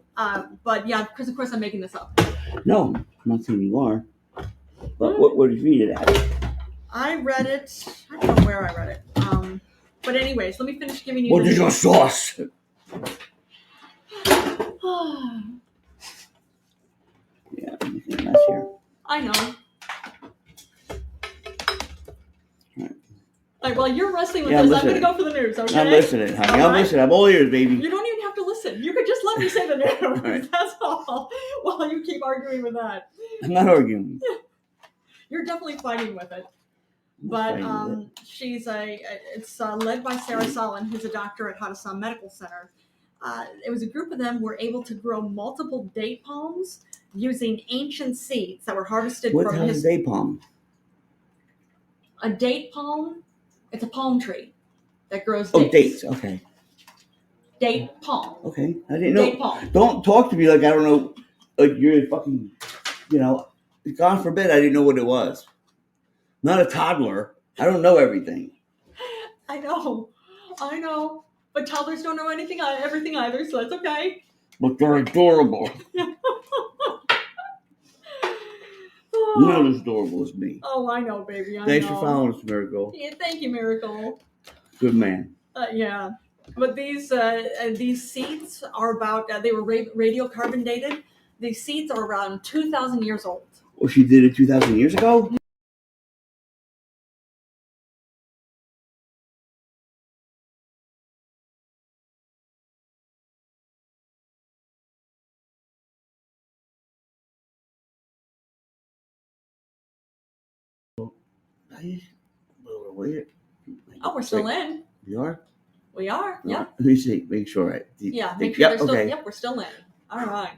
But yeah, because of course I'm making this up. No, I'm not saying you are. But where did you read it at? I read it. I don't know where I read it. But anyways, let me finish giving you. What is your sauce? Yeah, I'm making a mess here. I know. All right, while you're wrestling with Yeah, this, I'm I'm going to listening. go for the news, okay? I'm listening, honey. All I'm right. listening. I'm all ears, baby. You don't even have to listen. You could just let me say the news. All right. That's all. While you keep arguing with that. I'm not arguing. You're definitely fighting with it. I'm But fighting with it. it's led by Sarah Salon, who's a doctor at Hadassah Medical Center. It was a group of them were able to grow multiple date palms using ancient seeds that were harvested What from the hell is a palm? a date palm. It's a palm tree that grows dates. Oh, dates. Okay. Date palm. Okay. I didn't know. Date palm. Don't talk to me like I don't know. Like you're fucking, God forbid I didn't know what it was. Not a toddler. I don't know everything. I know. But toddlers don't know everything either, so that's okay. But they're adorable. Not as adorable as me. Oh, I know, baby. Thanks for following us, Miracle. Yeah, thank you, Miracle. Good man. Yeah. But these seeds are about, they were radiocarbon dated. These seeds are around 2,000 years old. Well, she did it 2,000 years ago? Oh, we're still in. We are? We are. No. Yep. Let me see. Make sure. Yeah. Make sure Yep, they're still. okay. Yep. We're still in. All right.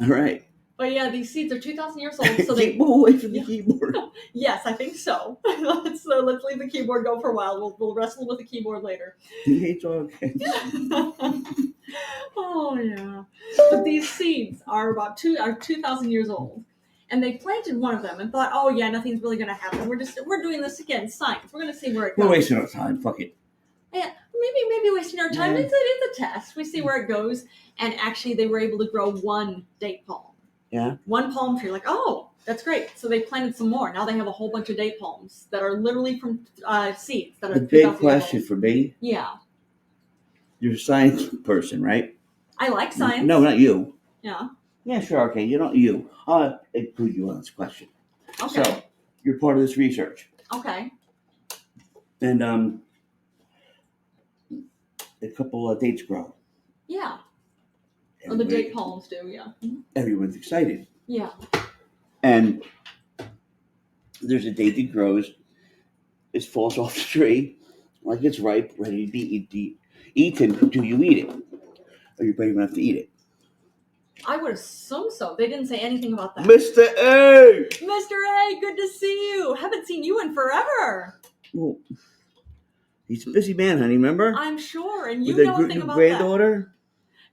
All right. But yeah, these seeds are 2,000 years old. So Keep away from the keyboard. Yes, I think so. Let's leave the keyboard go for a while. We'll wrestle with the keyboard later. It's okay. Oh yeah. But these seeds are 2,000 years old. And they planted one of them and thought, oh yeah, nothing's really gonna happen. We're doing this again, science. We're gonna see where it goes. We're wasting our time. Fuck it. Yeah, maybe wasting our time. Yeah. It's a test. We see where it goes. And actually they were able to grow one date palm. Yeah. One palm tree. Like, oh, that's great. So they planted some more. Now they have a whole bunch of date palms that are literally from seeds that are The big 2,000 years question old. for me, Yeah. you're a science person, right? I like science. No, not you. Yeah. Yeah, sure, okay. You're not you. I'll include you on this question. Okay. So, you're part of this research. Okay. And a couple of dates grow. Yeah. Oh, the date palms do, yeah. Mhm. Everyone's excited. Yeah. And there's a date that grows. It falls off the tree. Like it's ripe, ready to be eaten. Do you eat it? Are you brave enough to eat it? I would assume so. They didn't say anything about that. Mr. A! Mr. A, good to see you. Haven't seen you in forever. Well, He's a busy man, honey. Remember? I'm sure, and you With know a thing the about granddaughter.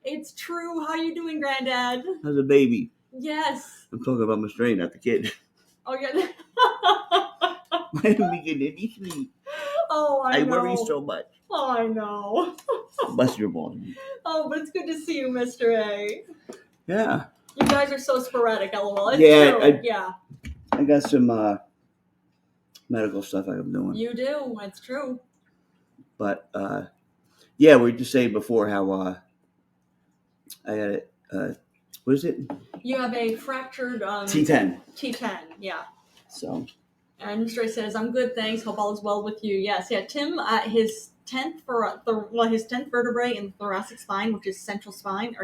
that. It's true. How you doing, Granddad? How's a baby? Yes. I'm talking about Mr. A, not the kid. Oh yeah. Why did we get any sleep? Oh, I know. worry so much. Oh, I know. Bless your boy. Oh, but it's good to see you, Mr. A. Yeah. You guys are so sporadic, LOL. It's Yeah, true. Yeah. I got some medical stuff I'm doing. You do. It's true. But yeah, we were just saying before how I got it. What is it? You have a fractured T10. T10. Yeah. So. And Mr. A says, "I'm good, thanks. Hope all is well with you." Yes. Yeah. Tim, his 10th his 10th vertebrae in the thoracic spine, which is central spine,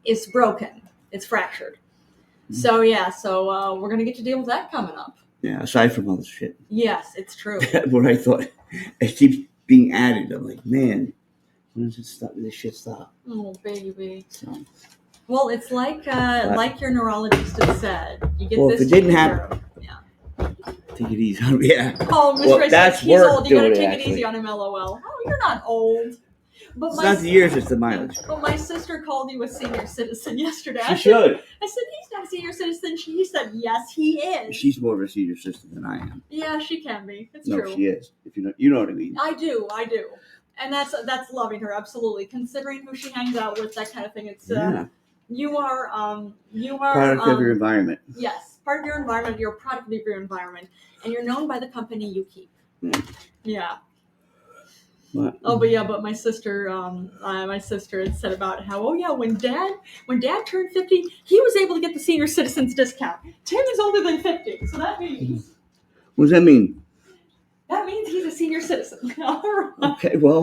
is broken. It's fractured. Mm-hmm. So yeah. So we're gonna get to deal with that coming up. Yeah. Aside from all this shit. Yes, it's true. Where I thought it keeps being added. I'm like, man, when does it stop? This shit stop? Oh, baby. So. Well, it's like your neurologist has said. You get Well, this. if it didn't happen. Yeah. Take it easy on me. Yeah. Oh, Mr. Ray says he's old. You gotta take it easy on him, LOL. Oh, you're not old. But it's not the years, it's the mileage. But my sister called you a senior citizen yesterday. She should. I said, he's not a senior citizen. She said, yes, he is. She's more of a senior citizen than I am. Yeah, she can be. It's no, true. No, she is. If you know what I mean. I do. And that's loving her, absolutely. Considering who she hangs out with, that kind of thing. It's you are product of your environment. Yes, part of your environment. You're a product of your environment, and you're known by the company you keep. Yeah. But my sister had said about how when dad turned 50, he was able to get the senior citizens discount. Tim is older than 50, so that means. What does that mean? That means he's a senior citizen. All right. Okay, well.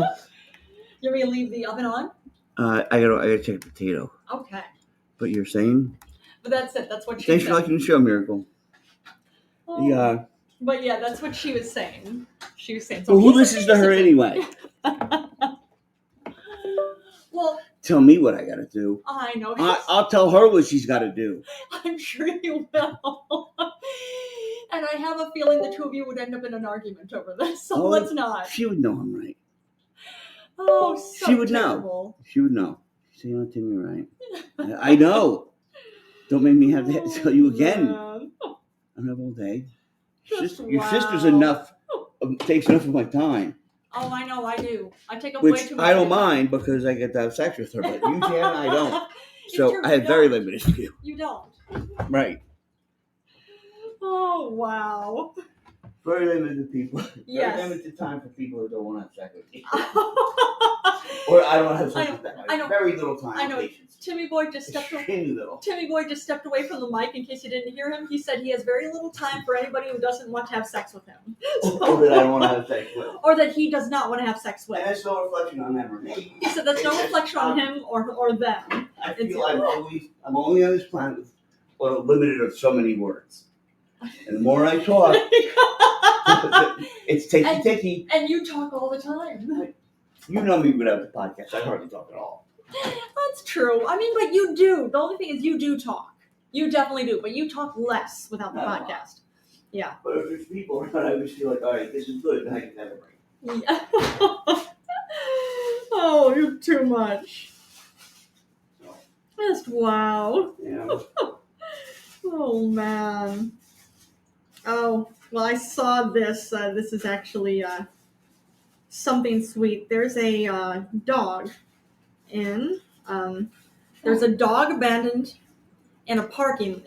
You want me to leave the oven on? I gotta check the potato. Okay. But you're saying? But that's it. That's what she Thanks said. for liking the show, Miracle. Oh. Yeah. But yeah, that's what she was saying. She was saying. So well, who listens to her anyway? Well. Tell me what I gotta do. I know. I'll tell her what she's gotta do. I'm sure you will. And I have a feeling the two of you would end up in an argument over this. So let's not. She would know I'm right. Oh, so she would terrible. Know. She would know. Say, "Oh, Timmy, right?" I know. Don't make me have to tell you again. Man. I'm up all day. Your sister's enough. Takes enough of my time. Oh, I know. I do. I take up way too much. I don't mind because I get to have sex with her, but you can, I don't. So I have very limited view. You don't. Right. Oh wow. Very limited people. Yes. Very limited time for people who don't want to have sex with me. Or I don't have sex with them. I know. Very little time. I know. Patience. Timmyboy just stepped away from the mic in case you didn't hear him. He said he has very little time for anybody who doesn't want to have sex with him. Or that I don't want to have sex with. Or that he does not want to have sex with. And that's no reflection on them or me. He said that's no reflection on him or them. I feel I'm only on this planet with limited of so many words. And the more I talk, it's takey. And you talk all the time. You know me without the podcast. I hardly talk at all. That's true. I mean, but you do. The only thing is you do talk. You definitely do. But you talk less without the podcast. Yeah. But if there's people around, I always feel like, all right, this is good. Then I can have a break. Yeah. Oh, you're too much. Just wow. Yeah. Oh, man. Oh, well, I saw this. This is actually something sweet. There's a dog there's a dog abandoned in a parking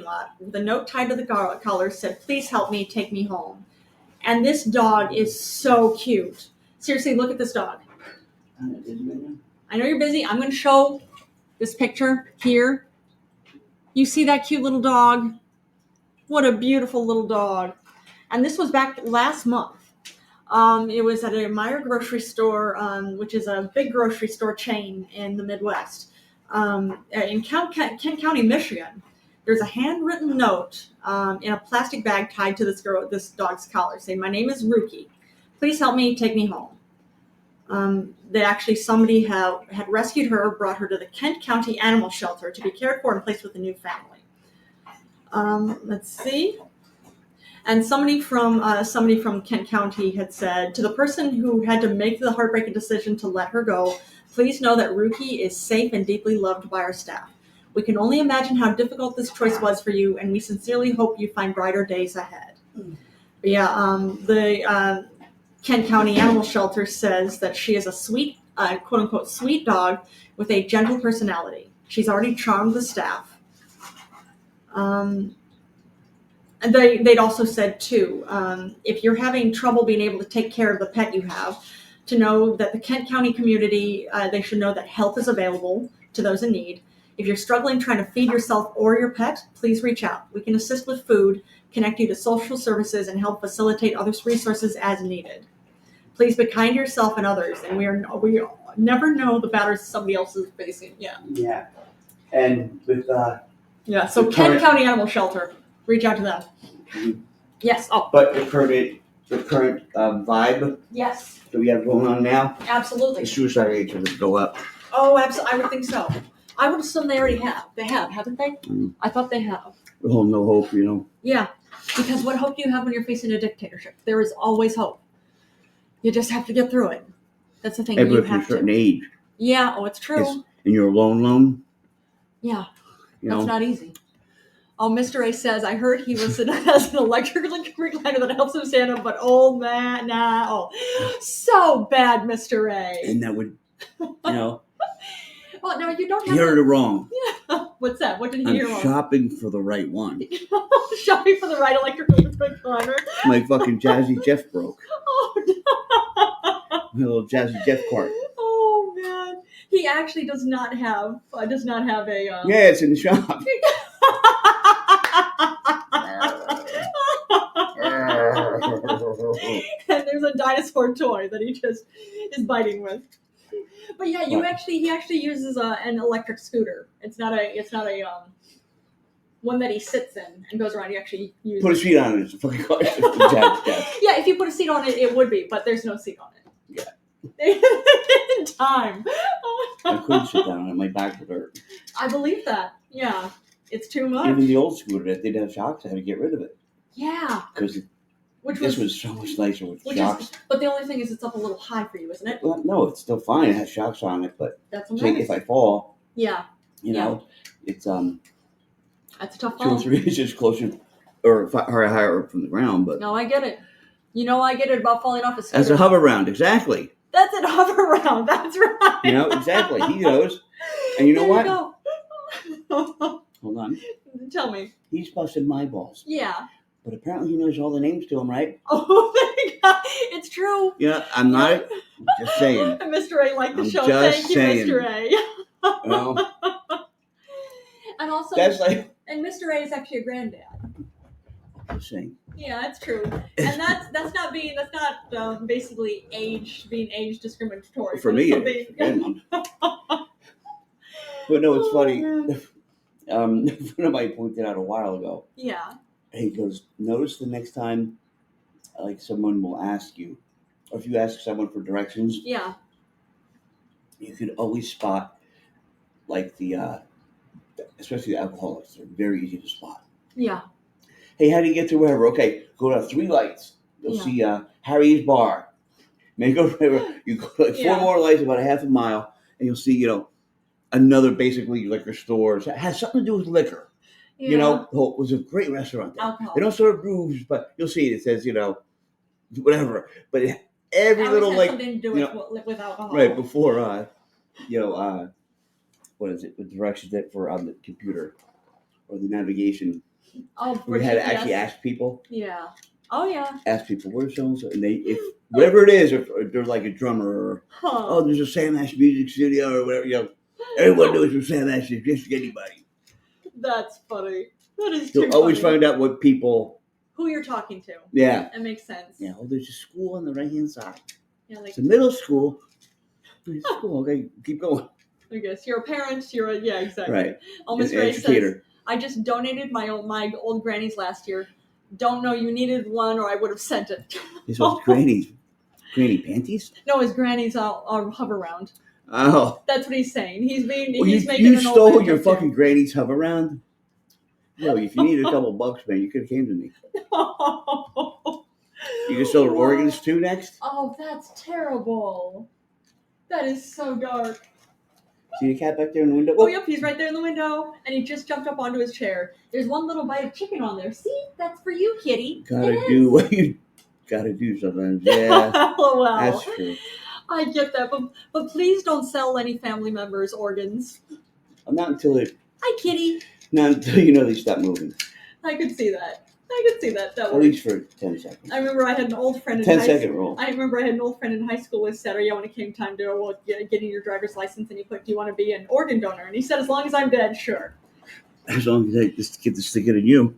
lot with a note tied to the collar said, "Please help me, take me home." And this dog is so cute. Seriously, look at this dog. I know you're busy. I'm going to show this picture here. You see that cute little dog? What a beautiful little dog. And this was back last month. It was at a Meyer grocery store, which is a big grocery store chain in the Midwest. In Kent County, Michigan, there's a handwritten note in a plastic bag tied to this dog's collar saying, "My name is Rookie. Please help me, take me home." Somebody had rescued her, brought her to the Kent County Animal Shelter to be cared for and placed with a new family. Let's see. And somebody from Kent County had said, to the person who had to make the heartbreaking decision to let her go, please know that Ruki is safe and deeply loved by our staff. We can only imagine how difficult this choice was for you, and we sincerely hope you find brighter days ahead. But yeah, the Kent County Animal Shelter says that she is a sweet, quote-unquote, sweet dog with a gentle personality. She's already charmed the staff. And they'd also said, too, if you're having trouble being able to take care of the pet you have, to know that the Kent County community, they should know that help is available to those in need. If you're struggling trying to feed yourself or your pet, please reach out. We can assist with food, connect you to social services, and help facilitate other resources as needed. Please be kind to yourself and others, and we never know the battles somebody else is facing. Yeah. Yeah. And with So Kent County Animal Shelter, reach out to them. Yes. Oh. But the current vibe Yes. that we have going on now, Absolutely. the suicide rates would go up. Oh, absolutely. I would think so. I would assume they already have. They have, haven't they? I thought they have. Oh, no hope, Yeah, because what hope do you have when you're facing a dictatorship? There is always hope. You just have to get through it. That's the thing. Every You from a have certain to. age. Yeah. Oh, it's true. And you're alone. Yeah. You That's know? not easy. Oh, Mr. A says, I heard he has an electric recliner that helps him stand up, but old man, no. So bad, Mr. A. And that would, Well, no, you don't you have heard it wrong. Yeah. What's that? What did he hear I'm wrong? shopping for the right one. Shopping for the right electric recliner. My fucking Jazzy Jeff broke. Oh, no. My little Jazzy Jeff cart. Oh, man. He actually does not have a... Yeah, it's in the shop. And there's a dinosaur toy that he just is biting with. But yeah, he actually uses an electric scooter. It's not a one that he sits in and goes around. He actually uses. Put a seat on it. It's a fucking car. Yeah, if you put a seat on it, it would be, but there's no seat on it. Yeah. In time. I couldn't sit down on it. My back would hurt. I believe that. Yeah, it's too much. Even the old scooter that did have shocks, I had to get rid of it. Yeah. Because this was so much nicer with shocks. But the only thing is, it's up a little high for you, isn't it? Well, no, it's still fine. It has shocks on it, but that's if I fall, yeah, it's that's a tough 2 or fall. 3 inches closer or higher up from the ground. But no, I get it. I get it about falling off a scooter. As a hover round, exactly. That's it, hover round. That's right. Exactly. He knows. And you know what? Go. Hold on. Tell me. He's busting my balls. Yeah. But apparently he knows all the names to him, right? Oh, my God. It's true. Yeah, I'm not just saying. Mr. A liked the show. Just Thank you, saying. Mr. A. Well, And also, that's like. and Mr. A is actually a granddad. Just saying. Yeah, that's true. And that's not basically being age discriminatory. For me, but no, it's funny. Somebody pointed out a while ago. Yeah. He goes, notice the next time, like someone will ask you, or if you ask someone for directions, yeah, you can always spot, like especially the alcoholics. They're very easy to spot. Yeah. Hey, how do you get to wherever? Okay, go to 3 lights. You'll see Harry's Bar. You go like 4 more lights, about a half a mile, and you'll see, another basically liquor store. It has something to do with liquor. Yeah. It was a great restaurant there. Alcohol. They don't serve brews, but you'll see it. It says, whatever. But every little something to do with alcohol. Right before, what is it? The directions that for on the computer or the navigation. Oh, we had to actually ask people. Yeah. Oh yeah. Ask people where's so and so, and if whatever it is, if they're like a drummer or there's a Sam Ash music studio or whatever, everyone knows where Sam Ash is, just anybody. That's funny. That is too You'll always find out what people. Who you're talking to. Yeah. That makes sense. Yeah. Oh, there's a school on the right hand side. Yeah, it's a middle school. School. Okay, keep going. I guess you're a parent. Yeah, exactly. Right. Oh, Mr. A says, I just donated my old granny's last year. Don't know you needed one, or I would have sent it. His old granny panties? No, his granny's are hover round. Oh. That's what he's saying. He's making you an stole old your fucking granny's hover round? Yo, if you needed a couple bucks, man, you could have came to me. You can sell organs too next? Oh, that's terrible. That is so dark. See the cat back there in the window? Oh, yep, he's right there in the window, and he just jumped up onto his chair. There's one little bite of chicken on there. See? That's for you, kitty. Gotta do what you gotta do sometimes. Yeah, Oh, well. that's true. I get that, but please don't sell any family members' organs. Not until Hi, kitty. not until you know they stop moving. I could see that. Don't At worry. least for 10 seconds. I remember I had an old friend in 10 high second school. rule. I remember I had an old friend in high school who said, "Oh yeah, when it came time to getting your driver's license, and he put, do you want to be an organ donor?" And he said, "As long as I'm dead, sure." As long as they just get to stick it in you.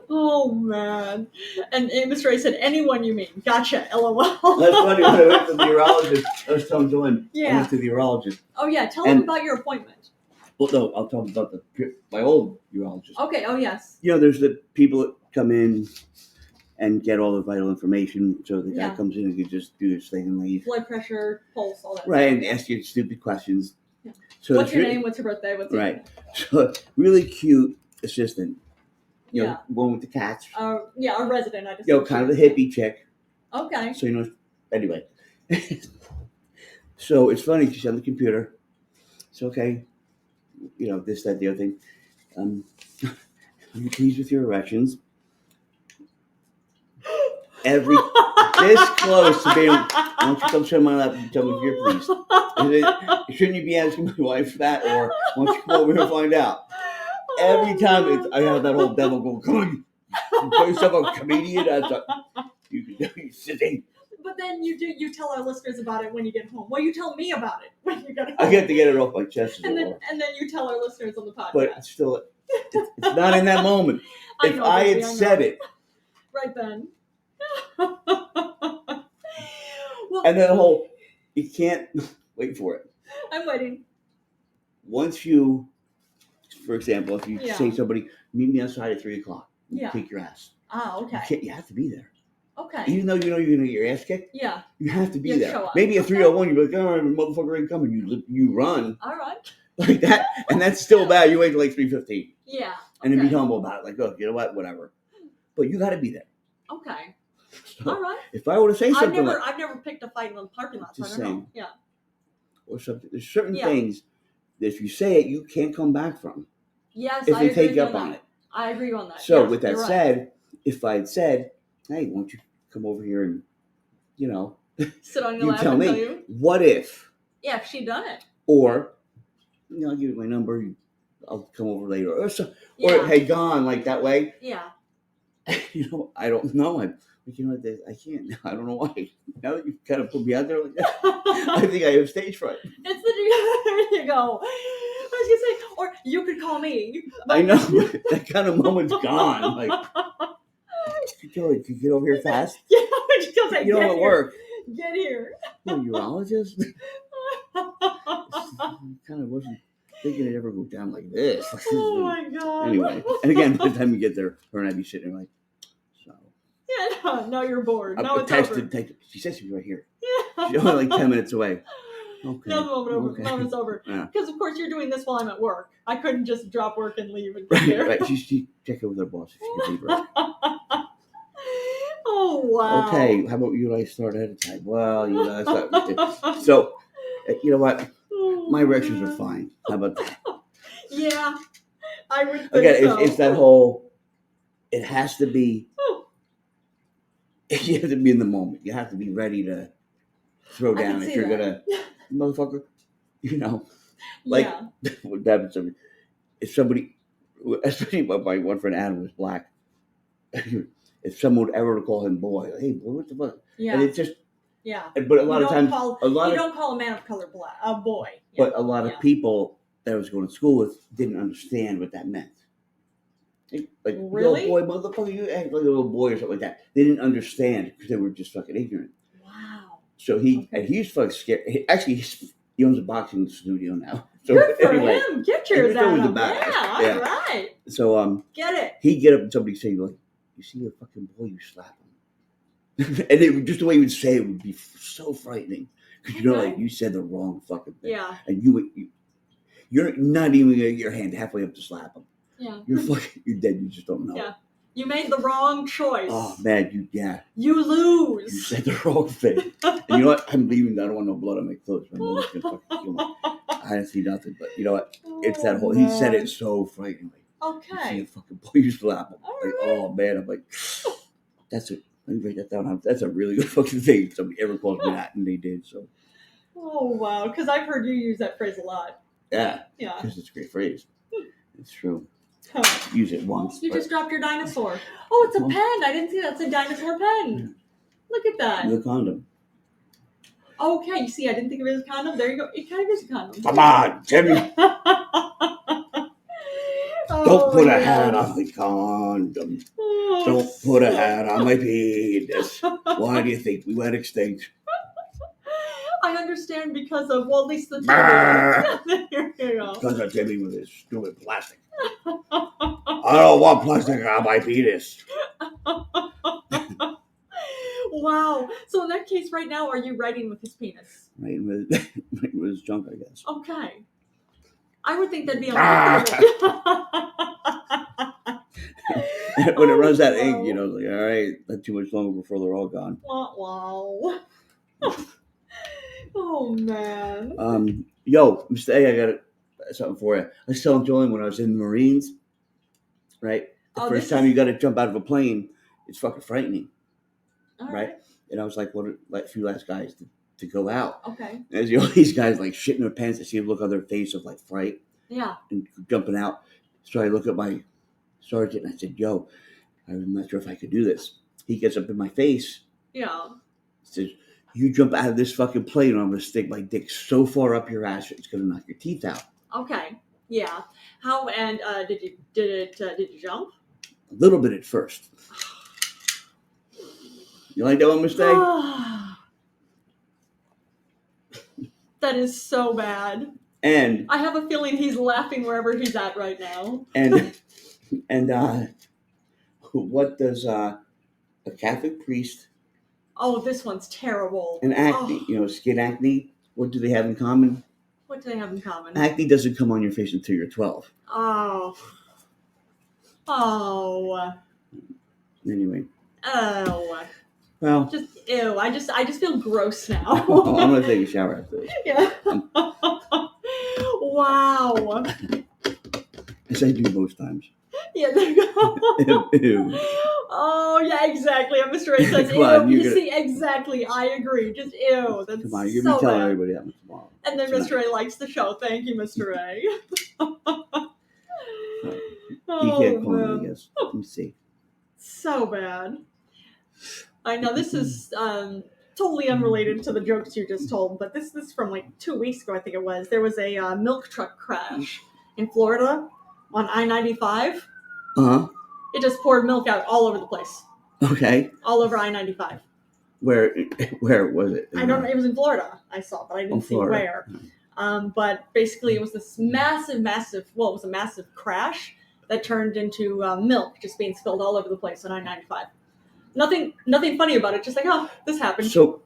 Oh man! And Mr. A said, "Anyone you mean?" Gotcha. LOL. That's funny. When I went to the urologist, I was telling Joanne, I Yeah. went to the urologist. Oh yeah. Tell And- him about your appointment. Well, no, I'll talk about my old urologist. Okay. Oh yes. You know, there's the people that come in and get all the vital information. So the guy Yeah. comes in and can just do his thing and leave. Blood pressure, pulse, all that. Right, and stuff. ask you stupid questions. Yeah. So What's it's your re- name? What's your birthday? What's your Right. So really cute assistant. You know, Yeah. one with the cats. Yeah, a resident. I just. You know, kind of the hippie chick. Okay. So, you know, anyway. So it's funny, she's on the computer. It's okay. You know, this, that, the other thing. Are you pleased with your erections? This close to being, why don't you come sit on my lap and tell me if you're pleased? Shouldn't you be asking my wife that, or why don't you come over here and find out? Every time I have that old devil go, come on, you call yourself a comedian? I thought, you sitting. But then you tell our listeners about it when you get home. Well, you tell me about it when you get home. I get to get it off my chest. and then you tell our listeners on the podcast. But it's still, it's not in that moment. If know, I baby, had I said know. it, Right then. Well, and then the whole, you can't wait for it. I'm waiting. Once you, for example, if you Yeah. say to somebody, meet me outside at 3:00, you Yeah. kick your ass. Ah, okay. You have to be there. Okay. Even though you know you're going to get your ass kicked, Yeah. you have to be You have to there. show up. Maybe at Okay. 3:01, you're like, oh, motherfucker ain't coming. You run All right. like that, and that's still bad. You wait till like 3:15, Yeah. and then be okay. humble about it. Like, oh, you know what, whatever. But you got to be there. Okay. So All right. if I were to say something I've never picked a fight in the parking lot. So I Just don't know. saying. Yeah. or something, there's certain Yeah. things that if you say it, you can't come back from. Yes. If I they agree take you with up that. on it. I agree on that. So Yes, with that you're right. said, if I had said, hey, won't you come over here and, you know, Sit on your you lap tell and me, tell you. what if, Yeah, if she done it. or, you know, I'll give you my number, I'll come over later, or Yeah. or hey, gone, like that way. Yeah. You know, I don't know. You know, I can't. I don't know why. Now that you kind of put me out there like that, I think I have stage fright. It's there you go. I was gonna say, or you could call me. I know, but that kind of moment's gone. Like, Joey, can you get over here fast? Yeah, I was just gonna say, You know, get at here. work. Get here. You're a urologist? I kind of wasn't thinking it'd ever go down like this. Oh my god. Anyway, and again, by the time you get there, her and I'd be sitting there like, so. Yeah, now you're bored. I Now it's over. texted. She said she'd be right here. Yeah. She's only like 10 minutes away. Okay. Now the moment over. Okay. Moment's over. Yeah. Because of course you're doing this while I'm at work. I couldn't just drop work and leave and get Right, there. right. She check it with her boss if she can leave her. Oh wow. Okay, how about you and I start ahead of time? Well, you know, that's not. So, you know what? My erections are fine. How about that? Yeah, I would think Again, so. it's that whole, it has to be, Oh. you have to be in the moment. You have to be ready to throw I can down if see you're that. going to, motherfucker, you know, like, Yeah. what happens to me, if somebody, especially my one friend Adam was black, if someone would ever call him boy, hey, boy, what the fuck? Yeah. And it's just, Yeah. but a lot of times, You don't call a man of color black a boy. Yeah. but a lot of Yeah. people that I was going to school with didn't understand what that meant. Like, Really? little boy, motherfucker, you act like a little boy or something like that. They didn't understand because they were just fucking ignorant. Wow. So Okay. he's fucking scared. He owns a boxing studio now. So Good for anyway, him. Get yours Everything was out. about it. Yeah. Yeah. All right. so Get it. he'd get up and somebody say like, "You see a fucking boy, you slap him," and it would, just the way he would say it would be so frightening because you know, Okay. like you said the wrong fucking thing, Yeah. and you're not even gonna get your hand halfway up to slap him. Yeah. You're dead. You just don't know. Yeah. You made the wrong choice. Oh man, you You lose. said the wrong thing. And you know what? I'm leaving. I don't want no blood on my clothes. My mom's gonna fucking kill me. I didn't see nothing, but you know what? It's that whole. He said it so frighteningly. You see Okay. a fucking boy you slap him. All Like, right. oh man, I'm like, that's it. Let me write that down. That's a really good fucking thing. Somebody ever calls me that, and they did. So Oh wow, because I've heard you use that phrase a lot. yeah, Yeah. because it's a great phrase. It's true. Huh. Use it once. You but just dropped your dinosaur. Oh, it's a pen. I didn't see that. It's a dinosaur pen. Look at that. the condom. Okay, you see, I didn't think of it as a condom. There you go. It kind of is a condom. Come on, Timmy. Don't put a hat on the condom. Don't put a hat on my penis. Why do you think we went extinct? I understand because of, well, at least the Brr. There you go. Because of Timmy with his stupid plastic. I don't want plastic on my penis. Wow. So in that case, right now, are you writing with his penis? Right with his junk, I guess. Okay. I would think that'd be When it runs out of ink, you know, it's like, all right, not too much longer before they're all gone. Wow. Oh, man. Yo, Mr. A, I got something for you. I was telling Julian when I was in the Marines, right? The first time you got to jump out of a plane, it's fucking frightening, right? And I was like, a few last guys to go out. Okay. And as you know, these guys like shitting their pants, I see them look on their face of like fright. Yeah. And jumping out. So I look at my sergeant and I said, yo, I'm not sure if I could do this. He gets up in my face. Yeah. Says, you jump out of this fucking plane or I'm going to stick my dick so far up your ass it's going to knock your teeth out. Okay. Yeah. How, and did you jump? A little bit at first. You like that one, mistake? That is so bad. And I have a feeling he's laughing wherever he's at right now. And what does a Catholic priest Oh, this one's terrible. and acne, skin acne, what do they have in common? What do they have in common? Acne doesn't come on your face until you're 12. Oh. Anyway. Oh. Well. Just ew. I just feel gross now. I'm going to take a shower after this. Yeah. Wow. As I do most times. Yeah, there you go. Ew. Oh, yeah, exactly. And Mr. A says, Come on, ew. See, exactly. I agree. Just ew. That's come on, you're so going to be telling bad. everybody that much tomorrow. And then Tonight. Mr. A likes the show. Thank you, Mr. A. You can't call me, I guess. Let me see. So bad. I know this is totally unrelated to the jokes you just told, but this is from like 2 weeks ago, I think it was. There was a milk truck crash in Florida on I-95. Uh-huh. It just poured milk out all over the place. Okay. All over I-95. Where was it? I don't know. It was in Florida, I saw, but I didn't see where. But basically, it was this massive, well, it was a massive crash that turned into milk just being spilled all over the place on I-95. Nothing funny about it. Just like, oh, this happened. So,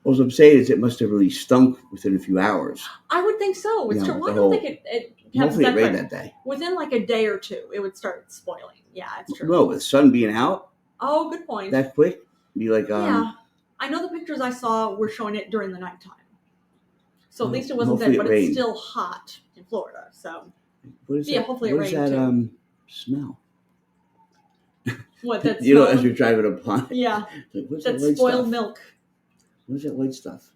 what I'm saying is it must have really stunk within a few hours. I would think so. It's true. Well, I don't think it hopefully it rained quick. that day. Within like a day or two, it would start spoiling. Yeah, it's true. No, with the sun being out. Oh, good point. That quick? Be like, yeah. I know the pictures I saw were showing it during the nighttime. So at least it wasn't then, but it's still hot in Florida. So, what is yeah, that? hopefully what it rained is that, too. Smell? What, that's as you're driving a pond. Yeah. Like, what's that's that white spoiled stuff? milk. What's that white stuff?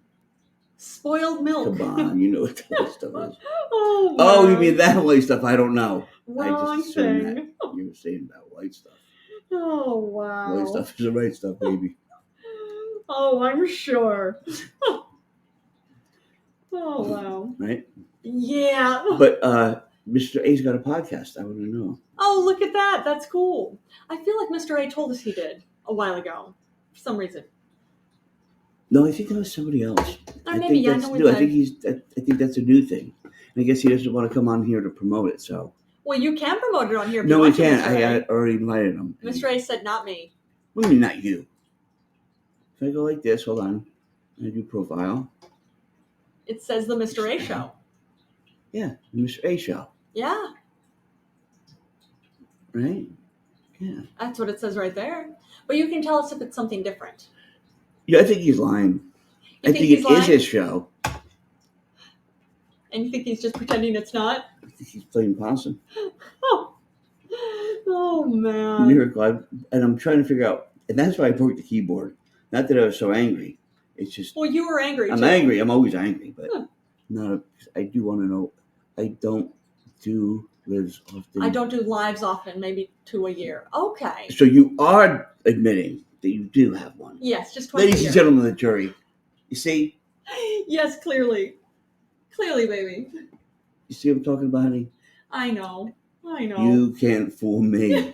Spoiled milk. Come on, you know what that white stuff is. Oh, oh, you mean that white stuff? I don't know. Wrong I just assumed thing. that you were saying about white stuff. Oh, wow. White stuff is the right stuff, baby. Oh, I'm sure. Oh, wow. Right? Yeah. But Mr. A's got a podcast. I want to know. Oh, look at that. That's cool. I feel like Mr. A told us he did a while ago for some reason. No, I think that was somebody else. Or maybe, yeah, that's I know new. it's I think that's a new thing. And I guess he doesn't want to come on here to promote it, so. Well, you can promote it on here. If No, you we want to, can't. Mr. A. I already invited him. Mr. A said, not me. What do you mean, not you? If I go like this, hold on. I do profile. It says the Mr. A show. Yeah, the Mr. A show. Yeah. Right? Yeah. That's what it says right there. But you can tell us if it's something different. Yeah, I think he's lying. You I think it is his show. And you think he's just pretending it's not? I think he's playing possum. Oh man. Miracle. And I'm trying to figure out, and that's why I broke the keyboard. Not that I was so angry. It's just. Well, you were angry. I'm angry. I'm always angry, but I do want to know. I don't do lives often. I don't do lives often, maybe 2 a year. Okay. So you are admitting that you do have one. Yes, just twice a year. Ladies and gentlemen of the jury, you see? Yes, clearly. Clearly, baby. You see what I'm talking about, honey? I know. You can't fool me.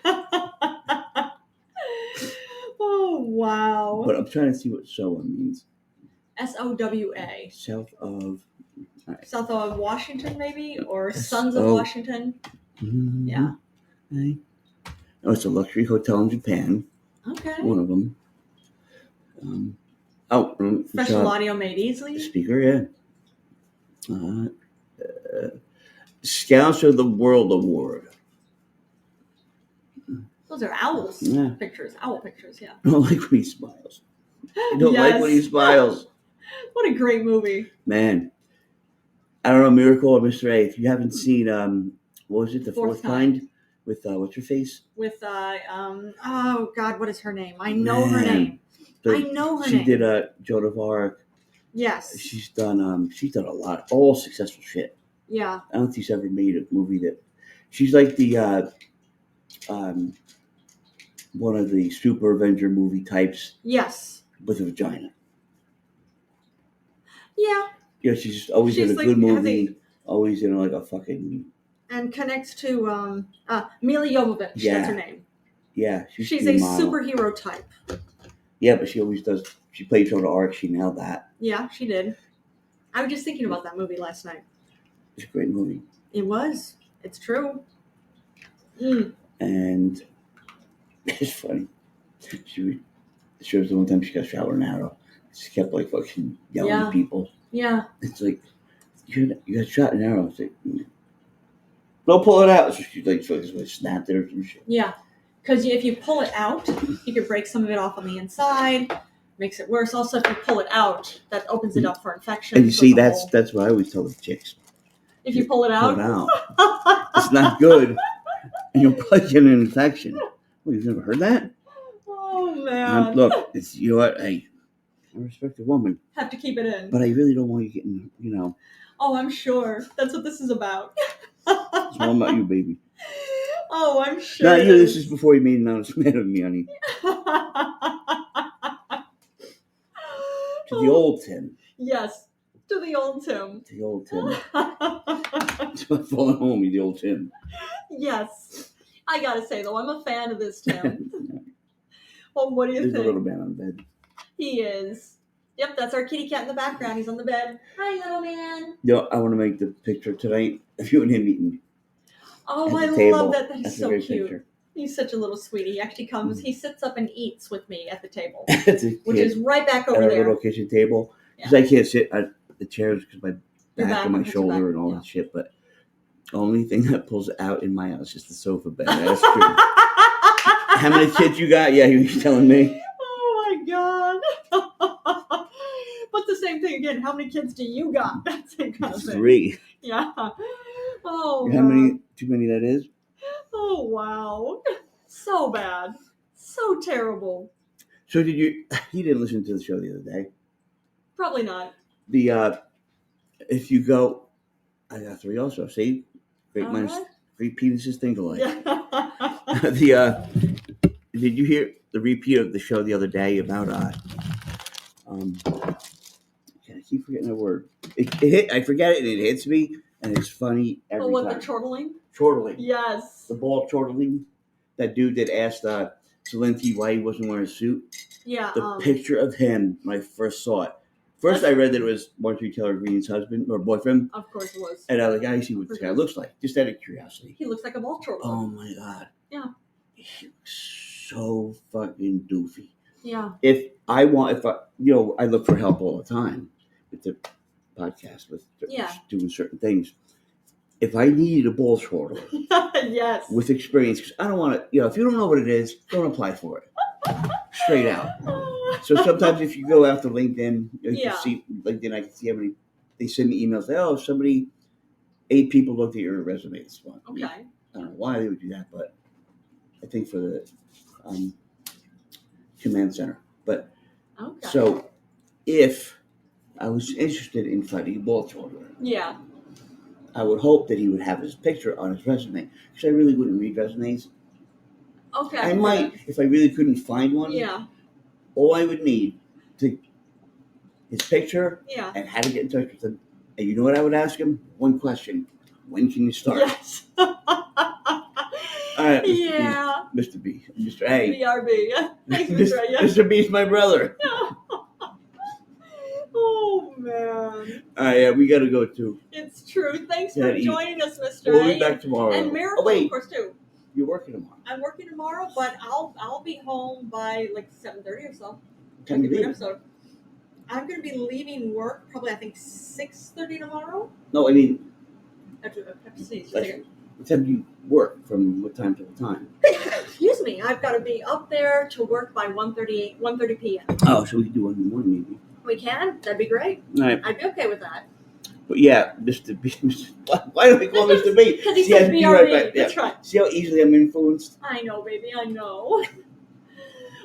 Oh, wow. But I'm trying to see what SOWA means. SOWA. South of... Right. South of Washington, maybe? Or Sons of Washington? Mm-hmm. Yeah. Right. Oh, it's a luxury hotel in Japan. Okay. One of them. Special audio made easily. Speaker, yeah. Scouts of the World Award. Those are owls pictures. Owl pictures, yeah. I don't like when he smiles. I don't like when he smiles. What a great movie. Man. I don't know, Miracle or Mr. A. If you haven't seen, what was it, The Fourth Kind? With, what's her face? With, oh, God, what is her name? I know her name. She did Joan of Arc. Yes. She's done a lot, all successful shit. Yeah. I don't think she's ever made a movie that, she's like the, one of the Super Avenger movie types. Yes. With a vagina. Yeah. Yeah, she's just always in a good movie, always in like a fucking... And connects to Mila Jovovich, that's her name. Yeah. She's a superhero type. Yeah, but she always does, she played Joan of Arc, she nailed that. Yeah, she did. I was just thinking about that movie last night. It's a great movie. It was. It's true. And it's funny. She was the one time she got shot with an arrow. She kept like fucking yelling at people. Yeah. It's like, you got shot in an arrow. It's like, don't pull it out. So she like snapped it or some shit. Yeah. Because if you pull it out, you could break some of it off on the inside. Makes it worse. Also, if you pull it out, that opens it up for infection. And you see, that's what I always tell the chicks. If you pull it out? Pull it out. It's not good. And you'll probably get an infection. Well, you've never heard that? Oh, man. Look, it's, you know what? Hey, I respect a woman. Have to keep it in. But I really don't want you getting, you know. Oh, I'm sure. That's what this is about. It's all about you, baby. Oh, I'm sure. Not you. This is before you made an announcement of me, honey. To the old Tim. Yes, to the old Tim. To the old Tim. It's my falling home, the old Tim. Yes. I gotta say, though, I'm a fan of this Tim. Well, what do you think? There's a little man on the bed. He is. Yep, that's our kitty cat in the background. He's on the bed. Hi, little man. Yo, I want to make the picture tonight of you and him eating. Oh, I love that. That is so cute. Picture. He's such a little sweetie. He actually comes, he sits up and eats with me at the table, which is right back over there. At a little kitchen table. Because I can't sit at the chairs because my back and my shoulder and all that shit. But the only thing that pulls out in my house is the sofa bed. That's true. How many kids you got? Yeah, you were telling me. Oh, my God. But the same thing again. How many kids do you got? That same kind of thing. 3. Yeah. Oh, how many? Too many that is? Oh, wow. So bad. So terrible. So you didn't listen to the show the other day? Probably not. If you go, I got 3 also. See? Great minds, great penises think alike. Yeah. Did you hear the repeat of the show the other day about, I keep forgetting the word. I forget it and it hits me and it's funny every time. The chortling? Chortling. Yes. The ball chortling. That dude that asked Zelensky why he wasn't wearing a suit. Yeah. The picture of him when I first saw it. First, I read that it was Marjorie Taylor Greene's husband or boyfriend. Of course it was. And I was like, I see what this guy looks like. Just out of curiosity. He looks like a ball chortling. Oh my God. Yeah. He looks so fucking doofy. Yeah. I look for help all the time with the podcast, with doing certain things. if I needed a ball twirler Yes. with experience, because I don't want to, if you don't know what it is, don't apply for it. Straight out. So sometimes if you go out to LinkedIn, you Yeah. can see LinkedIn. I can see how many they send me emails. Like, 8 people looked at your resume this month. Okay. I don't know why they would do that, but I think for the command center. But Okay. so if I was interested in finding a ball twirler, Yeah. I would hope that he would have his picture on his resume, because I really wouldn't read resumes. Okay. I might, if I really couldn't find one. Yeah. All I would need to his picture Yeah. and how to get in touch with him. And you know what I would ask him? One question: when can you start? Yes. All right, Yeah. Mr. B, Mr. A. BRB. Thanks, Mr. A. Yeah. Mr. B's my brother. Oh man. All right, yeah, we got to go too. It's true. Thanks Yeah, for joining us, Mr. We'll A. be back tomorrow. And Miracle, oh wait, of course, too. you're working tomorrow. I'm working tomorrow, but I'll be home by like 7:30 or so. Time to leave. Episode. I'm going to be leaving work probably, I think, 6:30 tomorrow. No, I mean, I have to sneeze. what time do you work? From what time to what time? Excuse me. I've got to be up there to work by 1:30 p.m. Oh, so we can do one in the morning maybe. We can. That'd be great. All right. I'd be okay with that. But yeah, Mr. B. Why do they call Mr. B? Because he See, says I'd be BRB. right back. That's Yeah. right. See how easily I'm influenced? I know, baby. I know.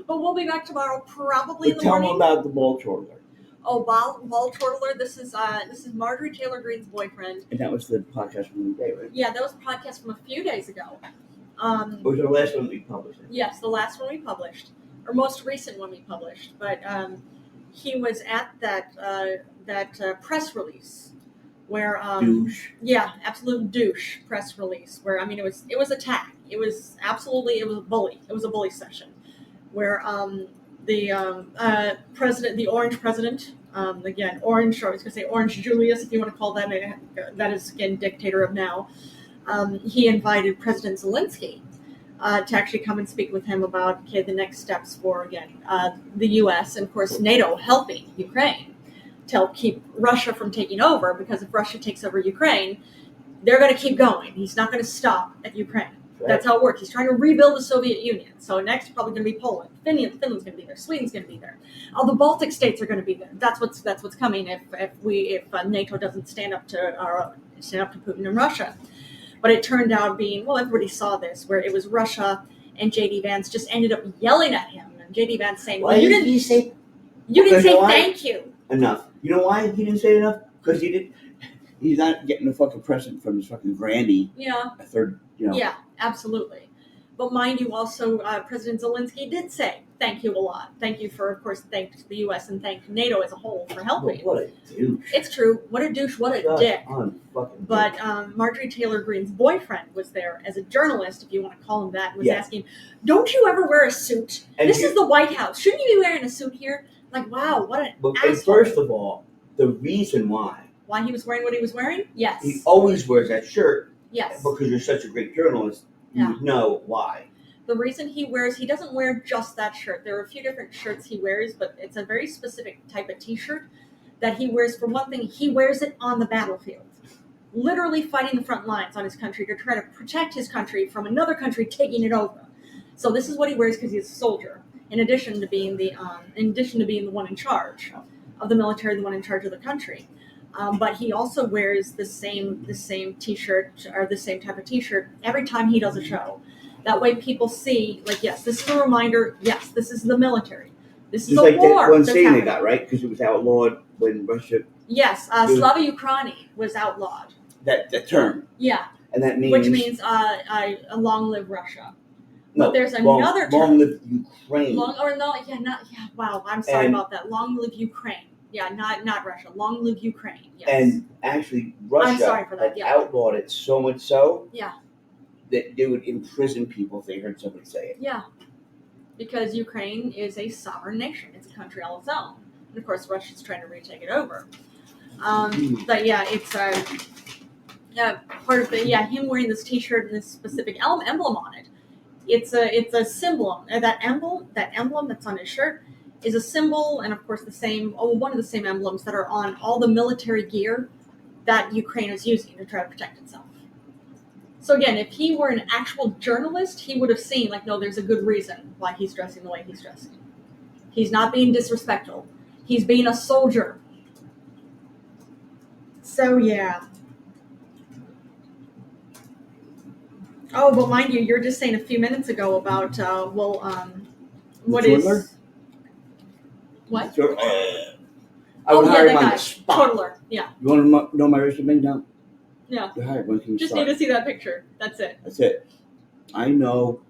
But we'll be back tomorrow, probably in But the tell morning. them about the ball twirler. Oh, ball twirler. This is Marjorie Taylor Greene's boyfriend. And that was the podcast from the day, right? Yeah, that was a podcast from a few days ago. It was the last one we published. Yes, the last one we published, or most recent one we published. But he was at that press release where Douche. yeah, absolute douche press release where it was attack. It was a bully. It was a bully session where the president, the Orange president, again Orange, or I was going to say Orange Julius, if you want to call that is again dictator of now. He invited President Zelensky to actually come and speak with him about the next steps for the U.S. and of course NATO helping Ukraine to help keep Russia from taking over, because if Russia takes over Ukraine, they're going to keep going. He's not going to stop at Ukraine. Right. That's how it works. He's trying to rebuild the Soviet Union. So next probably going to be Poland. Finland's going to be there. Sweden's going to be there. All the Baltic states are going to be there. That's what's coming if NATO doesn't stand up to Putin and Russia. But it turned out being, well, everybody saw this, where it was Russia and J.D. Vance just ended up yelling at him, and J.D. Vance saying, Why didn't he say thank you. enough? You know why he didn't say enough? Because he's not getting a fucking present from his fucking granny. Yeah. A third, Yeah, absolutely. But mind you, also, President Zelensky did say thank you a lot. Thank you for, of course, thank the U.S. and thank NATO as a whole for helping. What a douche. It's true. What a douche. What a Just dick. unfucking But douche. Marjorie Taylor Greene's boyfriend was there as a journalist, if you want to call him that, was Yeah. asking, don't you ever wear a suit? And This is the White House. Shouldn't you be wearing a suit here? Like, wow, what an But asshole. first of all, the reason why Why he was wearing what he was wearing? Yes. he always wears that shirt, Yes. because you're such a great journalist, you Yeah. would know why. The reason he doesn't wear just that shirt. There are a few different shirts he wears, but it's a very specific type of t-shirt that he wears. For one thing, he wears it on the battlefield, literally fighting the front lines on his country to try to protect his country from another country taking it over. So this is what he wears because he's a soldier, in addition to being the one in charge of the military, the one in charge of the country. But he also wears the same t-shirt, or the same type of t-shirt every time he does a show. That way people see, like, yes, this is a reminder, yes, this is the military. This is Just a like war. that one that's saying they happening. got, right? Because it was outlawed when Russia, Yes, Slava Ukraini was outlawed. that term. Yeah, And that means... which means long live Russia. no, but there's long, another term. Long live Ukraine. Wow, I'm sorry about that. Long live Ukraine. Yeah, not Russia. Long live Ukraine. Yes. And actually, Russia I'm sorry for that, had yeah. outlawed it so much so Yeah. that they would imprison people if they heard somebody say it. Yeah, because Ukraine is a sovereign nation. It's a country all its own. And of course, Russia's trying to retake it over. But yeah, it's part of him wearing this T-shirt and this specific emblem on it. It's a symbol. That emblem that's on his shirt is a symbol, and of course one of the same emblems that are on all the military gear that Ukraine is using to try to protect itself. So again, if he were an actual journalist, he would have seen, like, no, there's a good reason why he's dressing the way he's dressing. He's not being disrespectful. He's being a soldier. So, yeah. Oh, but mind you, you're just saying a few minutes ago about, what is... Chortler? What? I would hire that him on guy. the spot. Chortler, yeah. You want to know my resume now? Yeah. You're hired. When can you Just start? need to see that picture. That's it. That's it. I know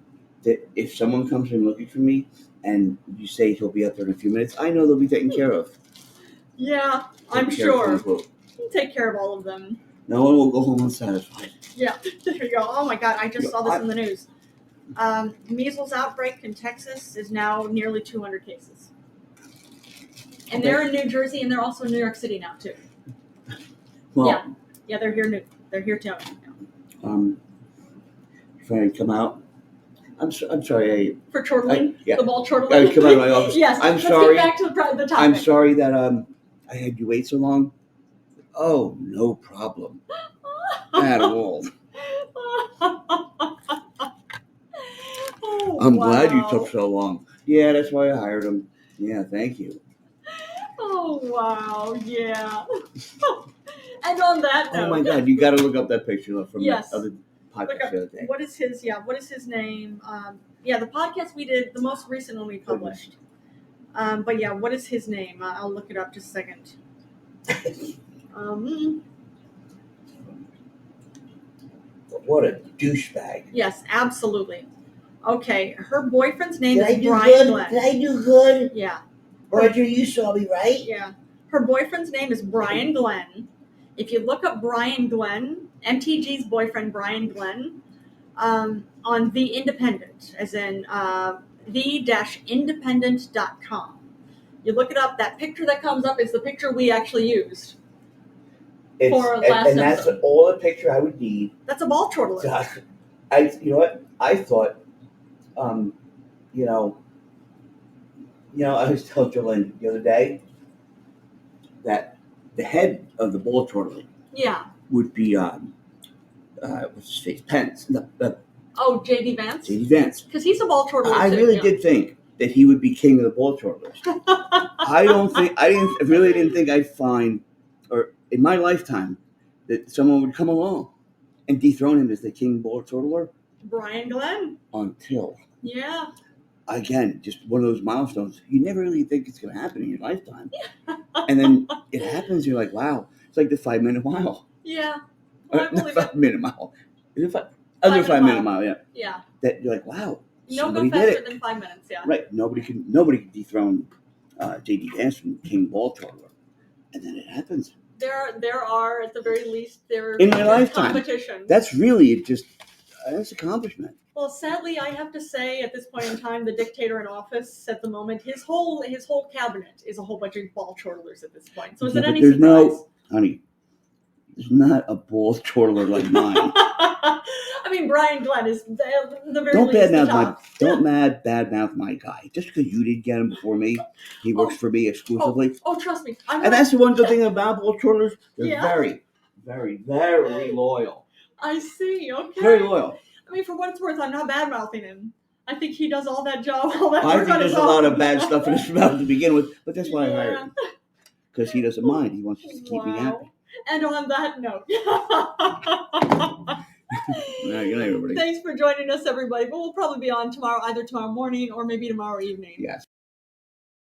that if someone comes in looking for me and you say he'll be up there in a few minutes, I know they'll be taken care of. Yeah, I'm Taken care of, sure. quote, unquote. We'll take care of all of them. No one will go home unsatisfied. Yeah, there you go. Oh my God, I just saw this in the news. Measles outbreak in Texas is now nearly 200 cases. And they're in New Jersey, and they're also in New York City now, too. Well, Yeah, they're here. They're here too. if I come out, I'm sorry. For chortling? Yeah. The ball chortling? I come out of my office. Yes, I'm let's sorry. get back to the topic. I'm sorry that I had you wait so long. Oh, no problem. At all. Oh, I'm glad you wow. took so long. Yeah, that's why I hired him. Yeah, thank you. Oh, wow, yeah. And on that note. Oh my God, you got to look up that picture from Yes. the other podcast the other day. What is his name? The podcast we did, the most recent one we published. But yeah, what is his name? I'll look it up just a second. What a douchebag. Yes, absolutely. Okay, her boyfriend's name Did I is do Brian good? Glenn. Did I do good? Yeah. Roger, you saw me, right? Yeah. Her boyfriend's name is Brian Glenn. If you look up Brian Glenn, MTG's boyfriend Brian Glenn, on The Independent, as in the-independent.com. You look it up, that picture that comes up is the picture we actually used. For last and that's episode. all the picture I would need. That's a ball chortler. You know what? I thought, I was telling Jolene the other day that the head of the ball chortler would be, what's his face? Pence. JD Vance? JD Vance. Because he's a ball chortler I too. really did think that he would be king of the ball chortlers. I really didn't think I'd find, or in my lifetime, that someone would come along and dethrone him as the king ball chortler. Brian Glenn. Until. Yeah. Again, just one of those milestones. You never really think it's going to happen in your lifetime. And then it happens, you're like, wow. It's like the 5-minute mile. Yeah. Well, I believe it. 5-minute mile. Is it under 5-minute mile, yeah. Yeah. That you're like, wow. No somebody go faster did it. than 5 minutes, yeah. Right. Nobody can dethrone JD Vance from king ball chortler. And then it happens. There are, at the very least, in my lifetime competition. That's really just that's accomplishment. Well, sadly, I have to say, at this point in time, the dictator in office at the moment, his whole cabinet is a whole bunch of ball chortlers at this point. So is it any there's surprise? Honey, there's not a ball chortler like mine. I mean, Brian Glenn is the very least the top. Don't badmouth my guy. Just because you didn't get him before me, he works for me exclusively. Oh, trust me. And that's the one good thing about ball chortlers. They're Yeah. very, very, very loyal. I see. Okay. Very loyal. I mean, for what it's worth, I'm not bad-mouthing him. I think he does all that job, all that I work think on there's his a own. lot of bad stuff in his mouth to begin with, but that's why I hired Yeah. him. Because he doesn't mind. He wants us to keep me happy. And on that note, Good night, everybody. thanks for joining us, everybody. But we'll probably be on tomorrow, either tomorrow morning or maybe tomorrow evening. Yes.